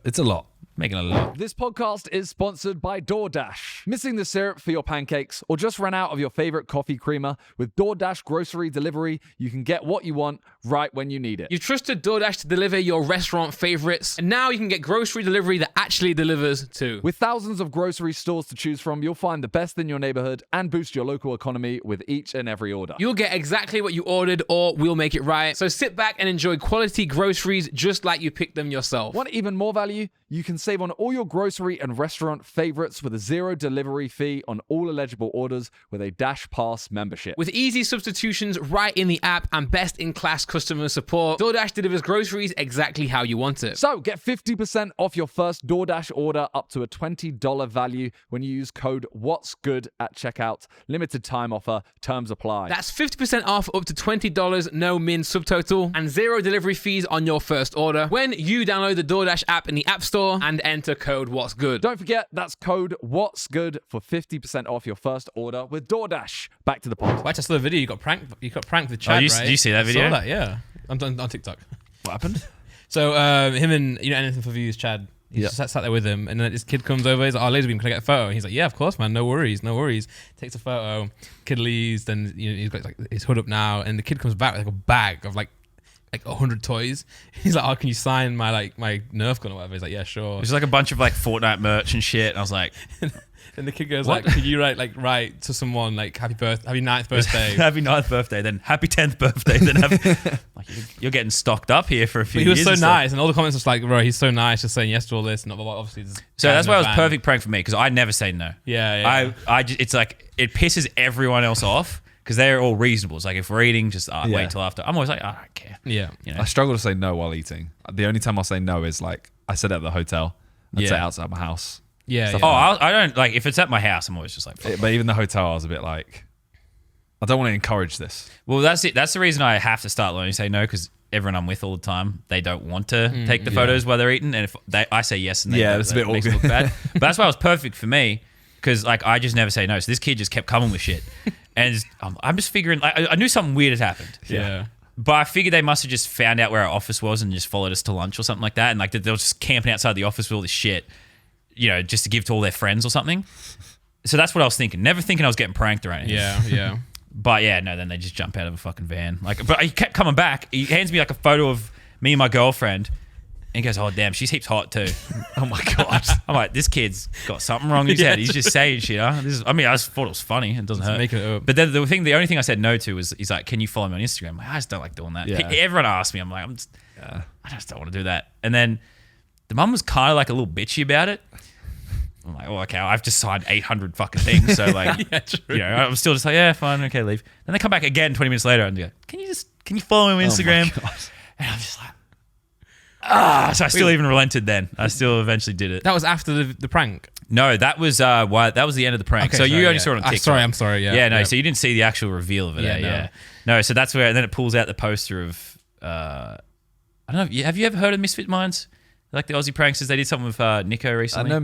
It's a lot. making a lot. This podcast is sponsored by DoorDash. Missing the syrup for your pancakes or just ran out of your favorite coffee creamer? With DoorDash grocery delivery, you can get what you want right when you need it. You've trusted DoorDash to deliver your restaurant favorites, and now you can get grocery delivery that actually delivers too. With thousands of grocery stores to choose from, you'll find the best in your neighborhood and boost your local economy with each and every order. You'll get exactly what you ordered, or we'll make it right. So sit back and enjoy quality groceries just like you picked them yourself. Want even more value? You can save on all your grocery and restaurant favorites with a $0 delivery fee on all eligible orders with a Dash Pass membership. With easy substitutions right in the app and best-in-class customer support, DoorDash delivers groceries exactly how you want it. So get 50% off your first DoorDash order up to a $20 value when you use code What's Good at checkout. Limited time offer. Terms apply. That's 50% off up to $20, no min subtotal, and $0 delivery fees on your first order when you download the DoorDash app in the App Store and enter code What's Good. Don't forget, that's code What's Good for 50% off your first order with DoorDash. Back to the pod. Watch, I saw the video. You got pranked with Chad, you- right? did you see that I video? saw that, yeah. On TikTok. What happened? So him and Anything for Views, Chad. He just sat there with him, and then this kid comes over. He's like, "Oh, LazarBeam, can I get a photo?" And he's like, "Yeah, of course, man. No worries, no worries." Takes a photo. Kid leaves. Then he's got like his hood up now, and the kid comes back with like a bag of like 100 toys. He's like, "Oh, can you sign my Nerf gun or whatever?" He's like, "Yeah, sure." It was like a bunch of like Fortnite merch and shit. And I was like, And the kid goes What? like, "Could you write to someone like happy 9th birthday?" happy 9th birthday, then happy 10th birthday, then like, you're getting stocked up here for a few But he was years. so and stuff. nice, and all the comments was like, "Bro, he's so nice, just saying yes to all this." And obviously, So that's why it was perfect prank for me because I never say no. Yeah. I just, it's like it pisses everyone else off because they're all reasonable. It's like if we're eating, just wait till after. I'm always like, I don't care. Yeah. You know? I struggle to say no while eating. The only time I'll say no is like I sit at the hotel. I'd say Yeah. outside my house. Yeah. Stuff Yeah. Oh, I don't like if it's at my house. I'm always just like, fuck. But even the hotel, I was a bit like, I don't want to encourage this. Well, that's it. That's the reason I have to start learning to say no because everyone I'm with all the time, they don't want to take the photos while they're eating, and if I say yes, and they Yeah, it's a bit that makes it awkward. look bad. But that's why it was perfect for me because like I just never say no. So this kid just kept coming with shit, and I'm just figuring. I knew something weird had happened. Yeah. But I figured they must have just found out where our office was and just followed us to lunch or something like that. And like they were just camping outside the office with all this shit, you know, just to give to all their friends or something. So that's what I was thinking. Never thinking I was getting pranked or anything. Yeah. Yeah. But yeah, no, then they just jump out of a fucking van. Like, but he kept coming back. He hands me like a photo of me and my girlfriend. And he goes, "Oh, damn, she's heaps hot too." Oh my God. I'm like, this kid's got something wrong in his head. He's just saying shit, huh? I just thought it was funny. It doesn't hurt. making it up. But then the only thing I said no to was, he's like, "Can you follow me on Instagram?" I'm like, I just don't like doing that. Yeah. Everyone asks me. I'm like, I just don't want to do that. And then the mum was kind of like a little bitchy about it. I'm like, oh, okay, I've just signed 800 fucking things. So like, Yeah, true. you know, I'm still just like, yeah, fine, okay, leave. Then they come back again 20 minutes later and go, can you follow me on Instagram? And I'm just like, so I still even relented then. I still eventually did it. That was after the prank. No, that was that was the end of the prank. Okay, so you sorry, only yeah. saw it on TikTok. I'm sorry. Yeah. Yeah, no. Yeah. So you didn't see the actual reveal of it. Yeah, Yeah, no. no. So that's where, and then it pulls out the poster of I don't know. Have you ever heard of Misfit Minds? Like the Aussie pranksters, they did something with Nico I recently. know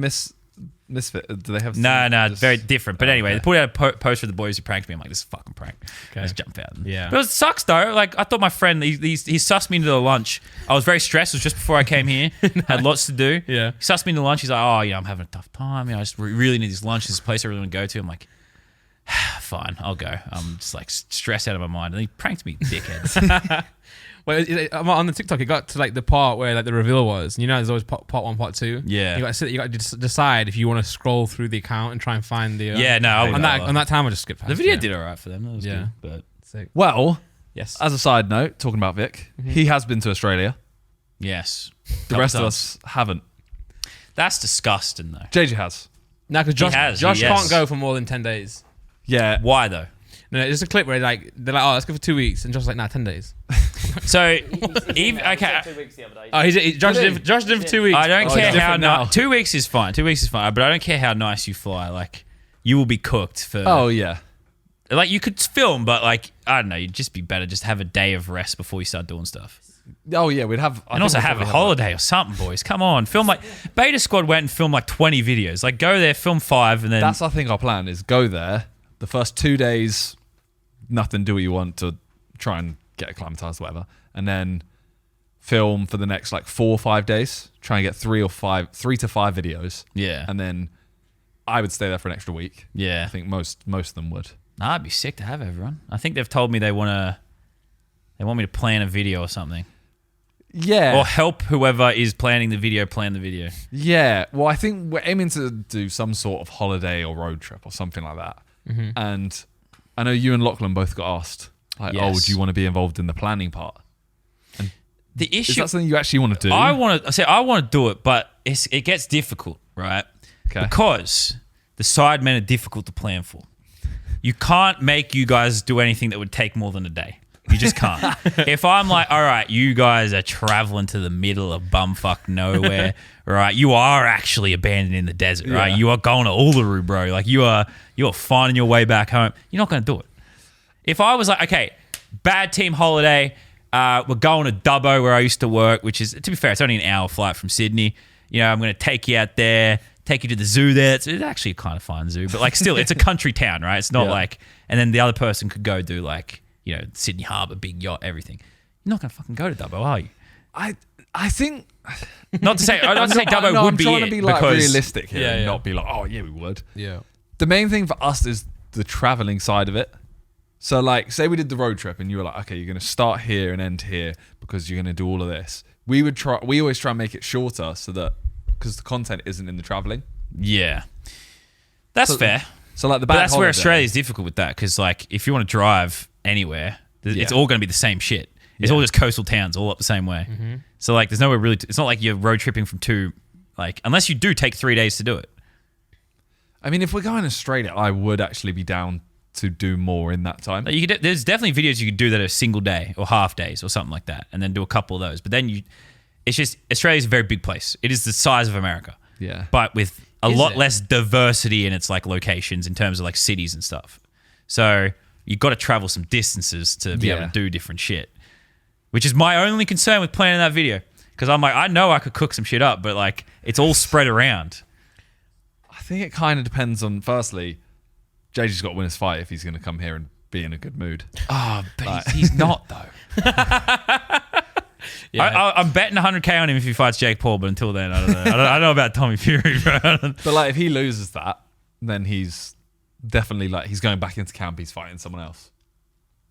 Misfit? Do they have? No, just- very different. But anyway, okay. they put out a post for the boys who pranked me. I'm like, this is a fucking prank. Okay. Let's jump out. Yeah. But it sucks though. Like, I thought my friend, he sussed me into the lunch. I was very stressed. It was just before I came here. Had lots to do. Yeah. He sussed me into lunch. He's like, oh, I'm having a tough time. I just really need this lunch. This is a place I really want to go to. I'm like, fine, I'll go. I'm just like stressed out of my mind. And he pranked me, dickheads. Well, on the TikTok, it got to like the part where like the reveal was. You know, there's always part 1, part 2. Yeah. You got to decide if you want to scroll through the account and try and find the. Yeah, no, I would on not. that time I just skipped past. The video it. did all right for them. That was Yeah. good. But Sick. Well, Yes. as a side note, talking about Vic, he has been to Australia. yes. The rest of us haven't. That's disgusting though. JJ has. No, because Josh has, Josh yes. can't go for more than 10 days. Yeah. Why though? No, it's a clip where like they're like, oh, let's go for 2 weeks, and Josh's like, nah, 10 days. So, He even, said okay. 2 weeks the other day. Oh, Josh did for 2 weeks. I don't Oh, care it's how different now. 2 weeks is fine. 2 weeks is fine, but I don't care how nice you fly. Like, you will be cooked for. Oh yeah. Like, you could film, but like, I don't know. You'd just be better just have a day of rest before you start doing stuff. Oh yeah. We'd have. And also have a holiday or something, boys. Come on, film like Beta Squad went and filmed like 20 videos. Like, go there, film 5, and then That's I think our plan is go there. The first 2 days, nothing. Do what you want to try and get acclimatized, whatever, and then film for the next like 4 or 5 days. Try and get 3 to 5 videos. yeah, And then I would stay there for an extra week. yeah. I think most of them would. Nah, I'd be sick to have everyone. I think they've told me they want me to plan a video or something, Yeah. or help whoever is planning the video plan the video. Yeah. Well, I think we're aiming to do some sort of holiday or road trip or something like that. Mm-hmm. And I know you and Lachlan both got asked, like, oh, Yes. would you want to be involved in the planning part? The Is issue that something you actually want to do? I want to do it, but it gets difficult, right? Okay. Because the Sidemen are difficult to plan for. You can't make you guys do anything that would take more than a day. You just can't. If I'm like, all right, you guys are traveling to the middle of bumfuck nowhere, right? You are actually abandoned in the desert, right? Yeah. You are going to Uluru, bro. Like you're finding your way back home. You're not going to do it. If I was like, okay, bad team holiday, we're going to Dubbo where I used to work, which is, to be fair, it's only an hour flight from Sydney. You know, I'm going to take you out there, take you to the zoo there. It's actually a kind of fun zoo, but like still, it's a country town, right? It's not Yeah. like, and then the other person could go do like, you know, Sydney Harbour, big yacht, everything. You're not going to fucking go to Dubbo, are you? I think Not to say, I don't say Dubbo no, would I'm be trying it to be like because realistic here Yeah, and yeah. not be like, oh yeah, we would. Yeah. The main thing for us is the traveling side of it. So like, say we did the road trip and you were like, okay, you're going to start here and end here because you're going to do all of this. We always try and make it shorter so that, because the content isn't in the traveling. yeah, that's So- fair. So like the But bank that's where holiday- Australia's difficult with that because like if you want to drive anywhere, it's Yeah. all going to be the same shit. It's Yeah. all just coastal towns, all up the same way. So like, there's nowhere really. It's not like you're road tripping from two, like unless you do take 3 days to do it. I mean, if we're going Australia, I would actually be down to do more in that time. Like, you could, there's definitely videos you could do that are single day or half days or something like that, and then do a couple of those. But then it's just Australia's a very big place. It is the size of America, Yeah. but with a Is lot it? less diversity in its like locations in terms of like cities and stuff. So you've got to travel some distances to be able Yeah. to do different shit, which is my only concern with planning that video. Because I'm like, I know I could cook some shit up, but like it's all spread around. I think it kind of depends on, firstly, JJ's got to win his fight if he's going to come here and be in a good mood. Oh, but he's not though. Yeah. I'm betting 100K on him if he fights Jake Paul, but until then, I don't know. I don't know about Tommy Fury, bro. But like, if he loses that, then he's definitely like, he's going back into camp, he's fighting someone else.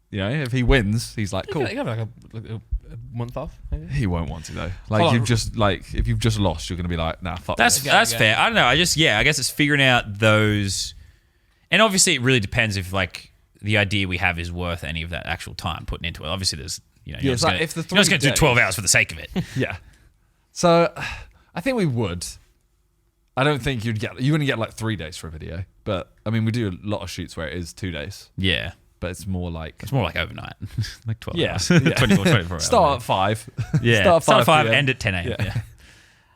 You know, if he wins, he's like, cool. You got like a month off, maybe? He won't want to though. Like Hold on. you've just like, if you've just lost, you're going to be like, nah, fuck That's this. fair. I don't know. I guess it's figuring out those, and obviously it really depends if like the idea we have is worth any of that actual time putting into it. Obviously, there's you're Yeah, not it's just like gonna, if the you're not just 3 going to do days- 12 hours for the sake of it. Yeah. So I think we would. I don't think you wouldn't get like 3 days for a video, but I mean, we do a lot of shoots where it is 2 days, Yeah, but it's more like it's more like overnight, like 12 Yeah, hours, yeah. 24 hours. start at 5. Yeah, start start at at 5, PM. end at 10 a.m. Yeah. Yeah.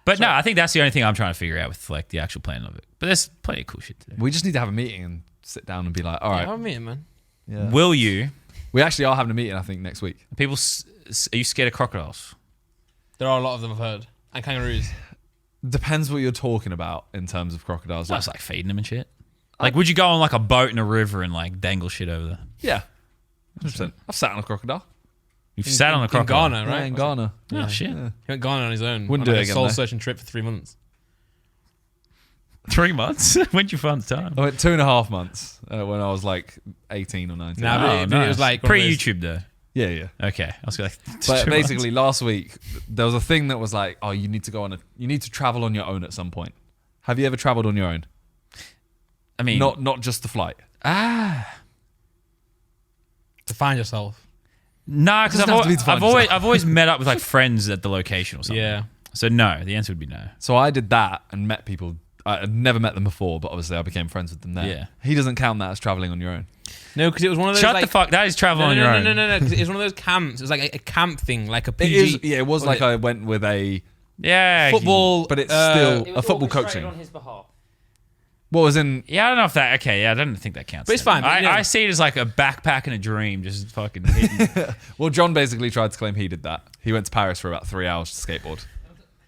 But no, I think that's the only thing I'm trying to figure out with like the actual plan of it. But there's plenty of cool shit to do. We just need to have a meeting and sit down and be like, all Yeah, right. I'm meeting, man. Yeah. Will you? We actually are having a meeting, I think, next week. People, are you scared of crocodiles? There are a lot of them, I've heard. And kangaroos. Depends what you're talking about in terms of crocodiles. That's like feeding them and shit. Like, would you go on like a boat in a river and like dangle shit over there? Yeah. 100%. I've sat on a crocodile. You've sat on a In crocodile. Ghana, right? Yeah, in Ghana. Oh shit! He went Ghana on his own. Wouldn't on do like it a again, soul though. searching trip for 3 months. 3 months? When'd you find the time? I went 2.5 months when I was like 18 or 19. Nah, but it was like one of those- pre-YouTube though. Yeah, yeah. Okay, I was like, But basically, last week there was a thing that was like, oh, you need to travel on your own at some point. Have you ever traveled on your own? I mean, Not just the flight. to find yourself. nah, because It doesn't have to be to find I've always met up with like friends at the location or something. Yeah. So no, the answer would be no. So I did that and met people. I had never met them before, but obviously I became friends with them there. Yeah. He doesn't count that as traveling on your own. No, because it was one of those. Shut like, the fuck. That is travel on your own. No. Because it was one of those camps. It was like a camp thing, like a It PG. is. Yeah, it was like I went with a Yeah. football. but it's It still was a football orchestrated coaching. on his behalf. What was in? Yeah, I don't know if that. Okay, yeah, I don't think that counts. But it's then. fine, but, you know- I see it as like a backpack and a dream, just fucking hitting. Well, John basically tried to claim he did that. He went to Paris for about 3 hours to skateboard.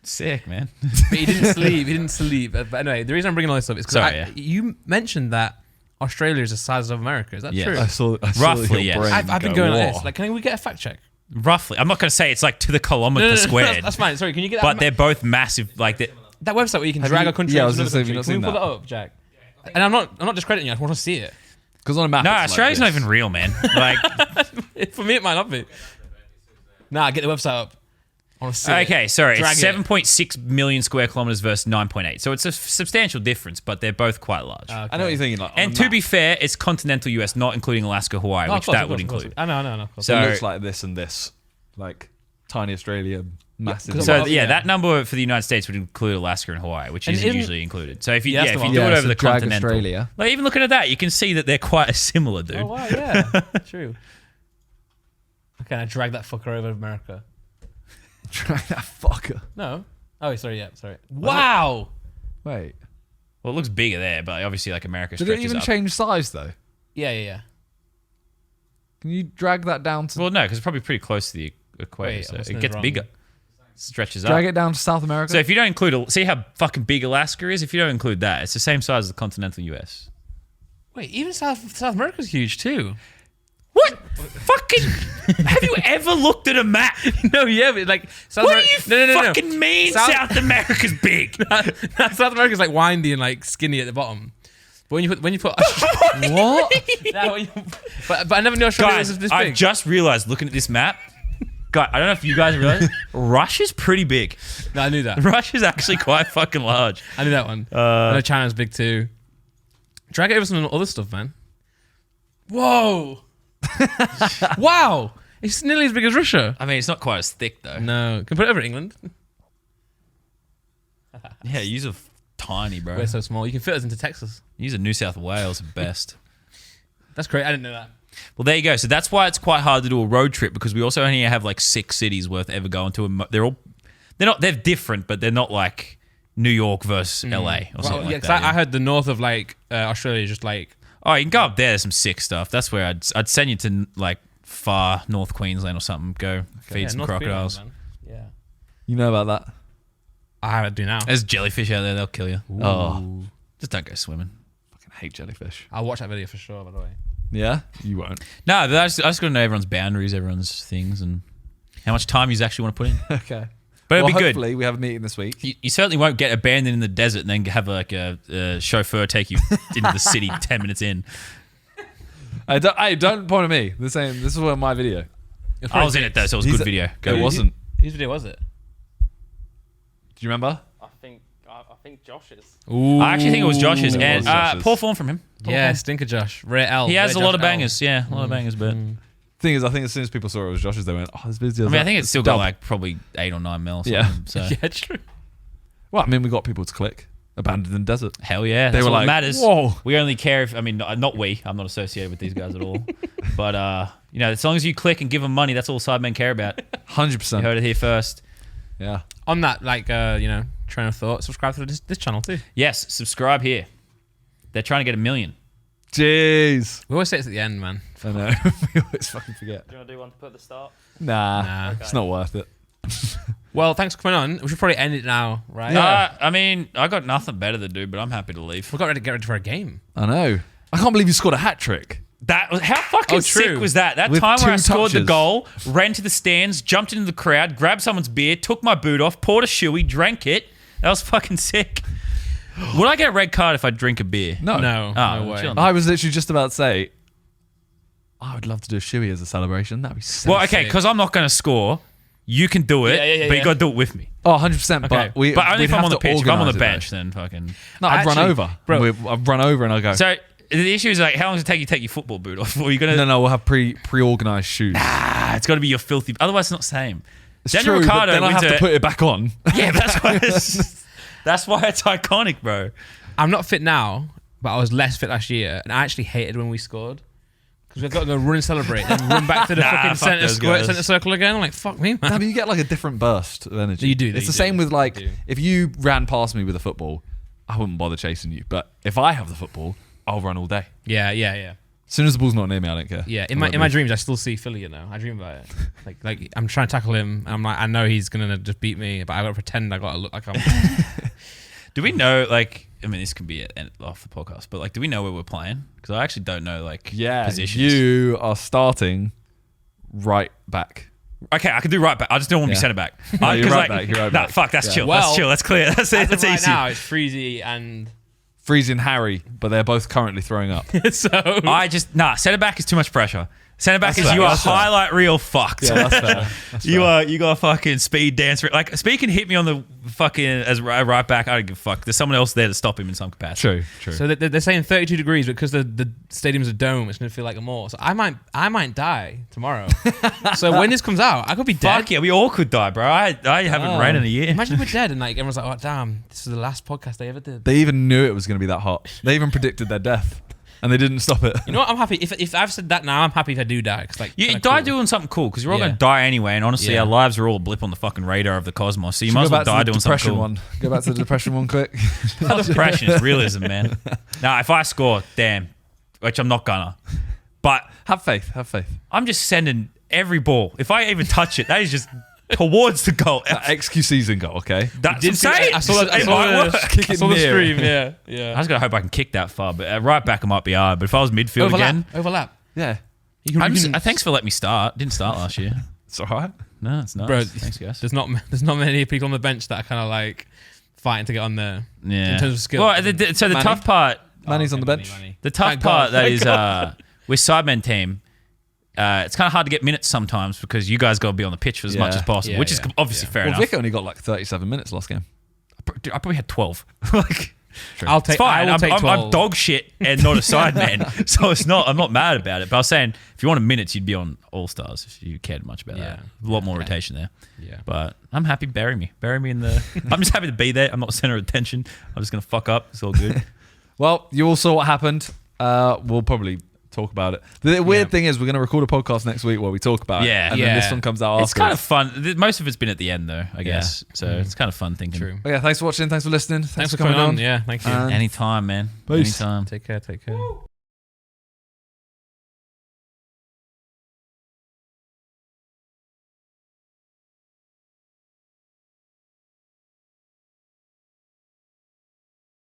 Sick, man. But he didn't sleep. He didn't sleep. But anyway, the reason I'm bringing all this up is Sorry, because yeah. you mentioned that Australia is the size of America. Is that Yes. true? I saw Roughly, your yes. brain I've been go, going like "Whoa." this. Like, can we get a fact check? Roughly, I'm not going to say it's like to the kilometer squared, That's fine. Sorry, can you get that? but they're both massive. Like that. that website where you can Have drag you- a country yeah, I into was gonna another say, have you country. not Can we seen pull that up, Jack? And I'm not discrediting you. I just want to see it. Because on a map, No, it's like Australia's not this. even real, man. Like, For me, it might not be. Nah, get the website up. I want to see it. okay, sorry, Drag it's it. 7.6 million square kilometers versus 9.8. So it's a substantial difference, but they're both quite large. I know what you're thinking. Like, on And a to map, be fair, it's continental US, not including Alaska, Hawaii, No, of which course, that of would course, of course. include. I know. Of course. So- it looks like this and this, like tiny Australia, massive. 'cause So Well, yeah, yeah. that number for the United States would include Alaska and Hawaii, which And isn't isn't- usually included. So if you Yeah, that's if the you one. do Yeah, it over so the drag continental, Australia. like even looking at that, you can see that they're quite similar, dude. Oh wow, yeah, true. Okay, I drag that fucker over America. Drag that fucker. No. Oh, sorry. Yeah, sorry. Wow. Wait, Well, it looks bigger there, but obviously like America did it stretches even up. change size though? Yeah. Can you drag that down to Well, no, because it's probably pretty close to the equator, Wait, I so must it have gets wrong. bigger, stretches drag up. it down to South America? So if you don't include, see how fucking big Alaska is. If you don't include that, it's the same size as the continental US. Wait, even South America's huge too. What? Fucking? Have you ever looked at a map? No, yeah, but like South What do you No. fucking mean South America's big? South America's like windy and like skinny at the bottom. But when you put what? No, but I never knew Australia Guys, was this I've big. just realized looking at this map. God, I don't know if you guys realize Russia's pretty big. No, I knew that. Russia's actually quite fucking large. I knew that one. I know China's big too. Drag it over some other stuff, man. Whoa! Wow! It's nearly as big as Russia. I mean, it's not quite as thick though. No, can put it over England. Yeah, use a tiny, bro. We're so small. You can fit us into Texas. Use a New South Wales at best. That's great. I didn't know that. Well, there you go. So that's why it's quite hard to do a road trip because we also only have like 6 cities worth ever going to. And they're different, but they're not like New York versus LA or something Well, like 'cause that. I heard the north of like Australia is just like Oh, you can go up there. There's some sick stuff. That's where I'd send you to like far North Queensland or something. Go feed some North crocodiles. Queensland, man. Yeah, You know about that? I do now. There's jellyfish out there. They'll kill you. Oh, Just don't go swimming. fucking hate jellyfish. I'll watch that video for sure. By the way, Yeah, you won't. No, but I just got to know everyone's boundaries, everyone's things, and how much time you actually want to put in. Okay, But it'll well, be good. hopefully we have a meeting this week. You certainly won't get abandoned in the desert and then have like a chauffeur take you into the city 10 minutes in. Don't point at me. This is one of my video. I was in it though, so it was a good video. It wasn't. whose video was it? Do you remember? I think Josh's. Ooh, I actually think it was Josh's, It and was Josh's. poor form from him. Yeah, Stinker Josh, Rare L. He has Rare a lot Josh of L. bangers, yeah, a lot of bangers, but Thing is, I think as soon as people saw it was Josh's, they went, "Oh, this video." I mean, I think it's still got like probably 8 or 9 mil. Yeah. So Yeah, true. Well, I mean, we got people to click. Abandoned in the desert. hell yeah, They that's were what like, matters. "Whoa." We only care if not we. I'm not associated with these guys at all. But as long as you click and give them money, that's all Sidemen care about. You 100%. heard it here first. Yeah. On that, like, train of thought, subscribe to this channel too. Yes, subscribe here. They're trying to get 1 million. Jeez. We always say it's at the end, man. I know. We always fucking forget. Do you want to do one to put at the start? Nah. Nah. It's not worth it. Well, thanks for coming on. We should probably end it now, right? I mean, I got nothing better to do, but I'm happy to leave. We got ready to get ready for a game. I know. I can't believe you scored a hat trick. That was how fucking true. sick was that? That With time where I 2 scored the touches. goal, ran to the stands, jumped into the crowd, grabbed someone's beer, took my boot off, poured a shoey, drank it. That was fucking sick. Would I get a red card if I drink a beer? No. No, Oh, no way. chill. I was literally just about to say, I would love to do a shoey as a celebration. That'd be so Well, okay, sick. because I'm not going to score. You can do it, Yeah, but you got to do it with me. Oh, 100%. Okay. But, we, But only we'd if I'm have on the to pitch. If I'm on the organise it, bench, though. then fucking. No, I'd run Actually, over. bro. I'd run over and I'll go. So the issue is like, how long does it take you to take your football boot off? Or are you gonna? no, we'll have pre-organised shoes. It's got to be your filthy. Otherwise, it's not the same. It's Daniel true, Ricciardo but then I have wins to put it back on. Yeah, but that's why it's iconic, bro. I'm not fit now, but I was less fit last year, and I actually hated when we scored. Because we've got to go run and celebrate and run back to the fucking fuck those guys. centre circle again. I'm like, fuck me, man. No, but you get like a different burst of energy. You do, It's you the do. same with like, You do. if you ran past me with a football, I wouldn't bother chasing you. But if I have the football, I'll run all day. Yeah. As soon as the ball's not near me, I don't care. Yeah, in I my won't in my move. dreams, I still see Philly. You know, I dream about it. Like I'm trying to tackle him. And I'm like, I know he's gonna just beat me, but I gotta pretend I gotta look like I'm. Do we know, like, I mean, this could be off the podcast, but like, do we know where we're playing? Because I actually don't know, like, Yeah, positions. you are starting right back. Okay, I can do right back. I just don't want to be Yeah. centre back. No, you're 'Cause, right like, back, you're right nah, back. fuck, that's Yeah. chill. Well, That's chill. That's clear. That's As of that's right easy. now, it's Freezy and Freezing Harry, but they're both currently throwing up. so. Centre back is too much pressure. Centre back That's is fair, you are that's fair. highlight reel fucked. Yeah, that's fair. That's You fair. got a fucking speed dance. Like, speaking hit me on the fucking as right back. I don't give a fuck. There's someone else there to stop him in some capacity. True. So they're saying 32 degrees, but because the stadium's a dome, it's gonna feel like more. So I might die tomorrow. So when this comes out, I could be dead. Fuck yeah, we all could die, bro. I haven't ran in a year. Imagine we're dead and like everyone's like, oh damn, this is the last podcast they ever did. They even knew it was going to be that hot. They even predicted their death, and they didn't stop it. You know what? I'm happy if I've said that now. I'm happy if I do die. Cause like You kinda die cool. doing something cool because you're all Yeah. going to die anyway. And honestly, Yeah. our lives are all a blip on the fucking radar of the cosmos. So you Should might we as go well back die to the doing something depression cool. one. Go back to the depression one quick. Depression is realism, man. Now, if I score, damn, which I'm not gonna, but Have faith. I'm just sending every ball. If I even touch it, that is just towards the goal. XQ season goal, okay? That's Did see- insane. I saw It might work. Kick I it saw the near. stream. Yeah. I just gotta hope I can kick that far, but right back it might be hard. But if I was midfield again, Overlap. Yeah. You can- thanks for letting me start. Didn't start last year. It's all right. No, it's not. Bro, Thanks, guys. There's not many people on the bench that are kind of like fighting to get on there. Yeah. In terms of skill. Well, so the Manny? tough part, Manny's on the bench. the tough Thank part God. that is Thank with Sidemen team. It's kind of hard to get minutes sometimes because you guys got to be on the pitch for as much Yeah. as possible, Yeah, which is yeah, obviously yeah. fair Well, enough. Vic only got like 37 minutes last game. Dude, I probably had 12. Like, I'll it's take. fine. I will I'm, take I'm 12. dog shit and not a sideman, so it's not. I'm not mad about it. But I was saying, if you wanted minutes, you'd be on All Stars if you cared much about that. A lot more rotation there. Yeah. But I'm happy. Bury me in the. I'm just happy to be there. I'm not center of attention. I'm just gonna fuck up. It's all good. Well, you all saw what happened. We'll probably talk about it. The weird thing is we're going to record a podcast next week where we talk about it. Yeah. And then this one comes out It's after. kind of fun. Most of it's been at the end though, I guess. So it's kind of fun thinking. True. Okay, thanks for watching. Thanks for listening. Thanks for coming on. Yeah. Thank you. And- Anytime, man. Peace. Anytime. Take care.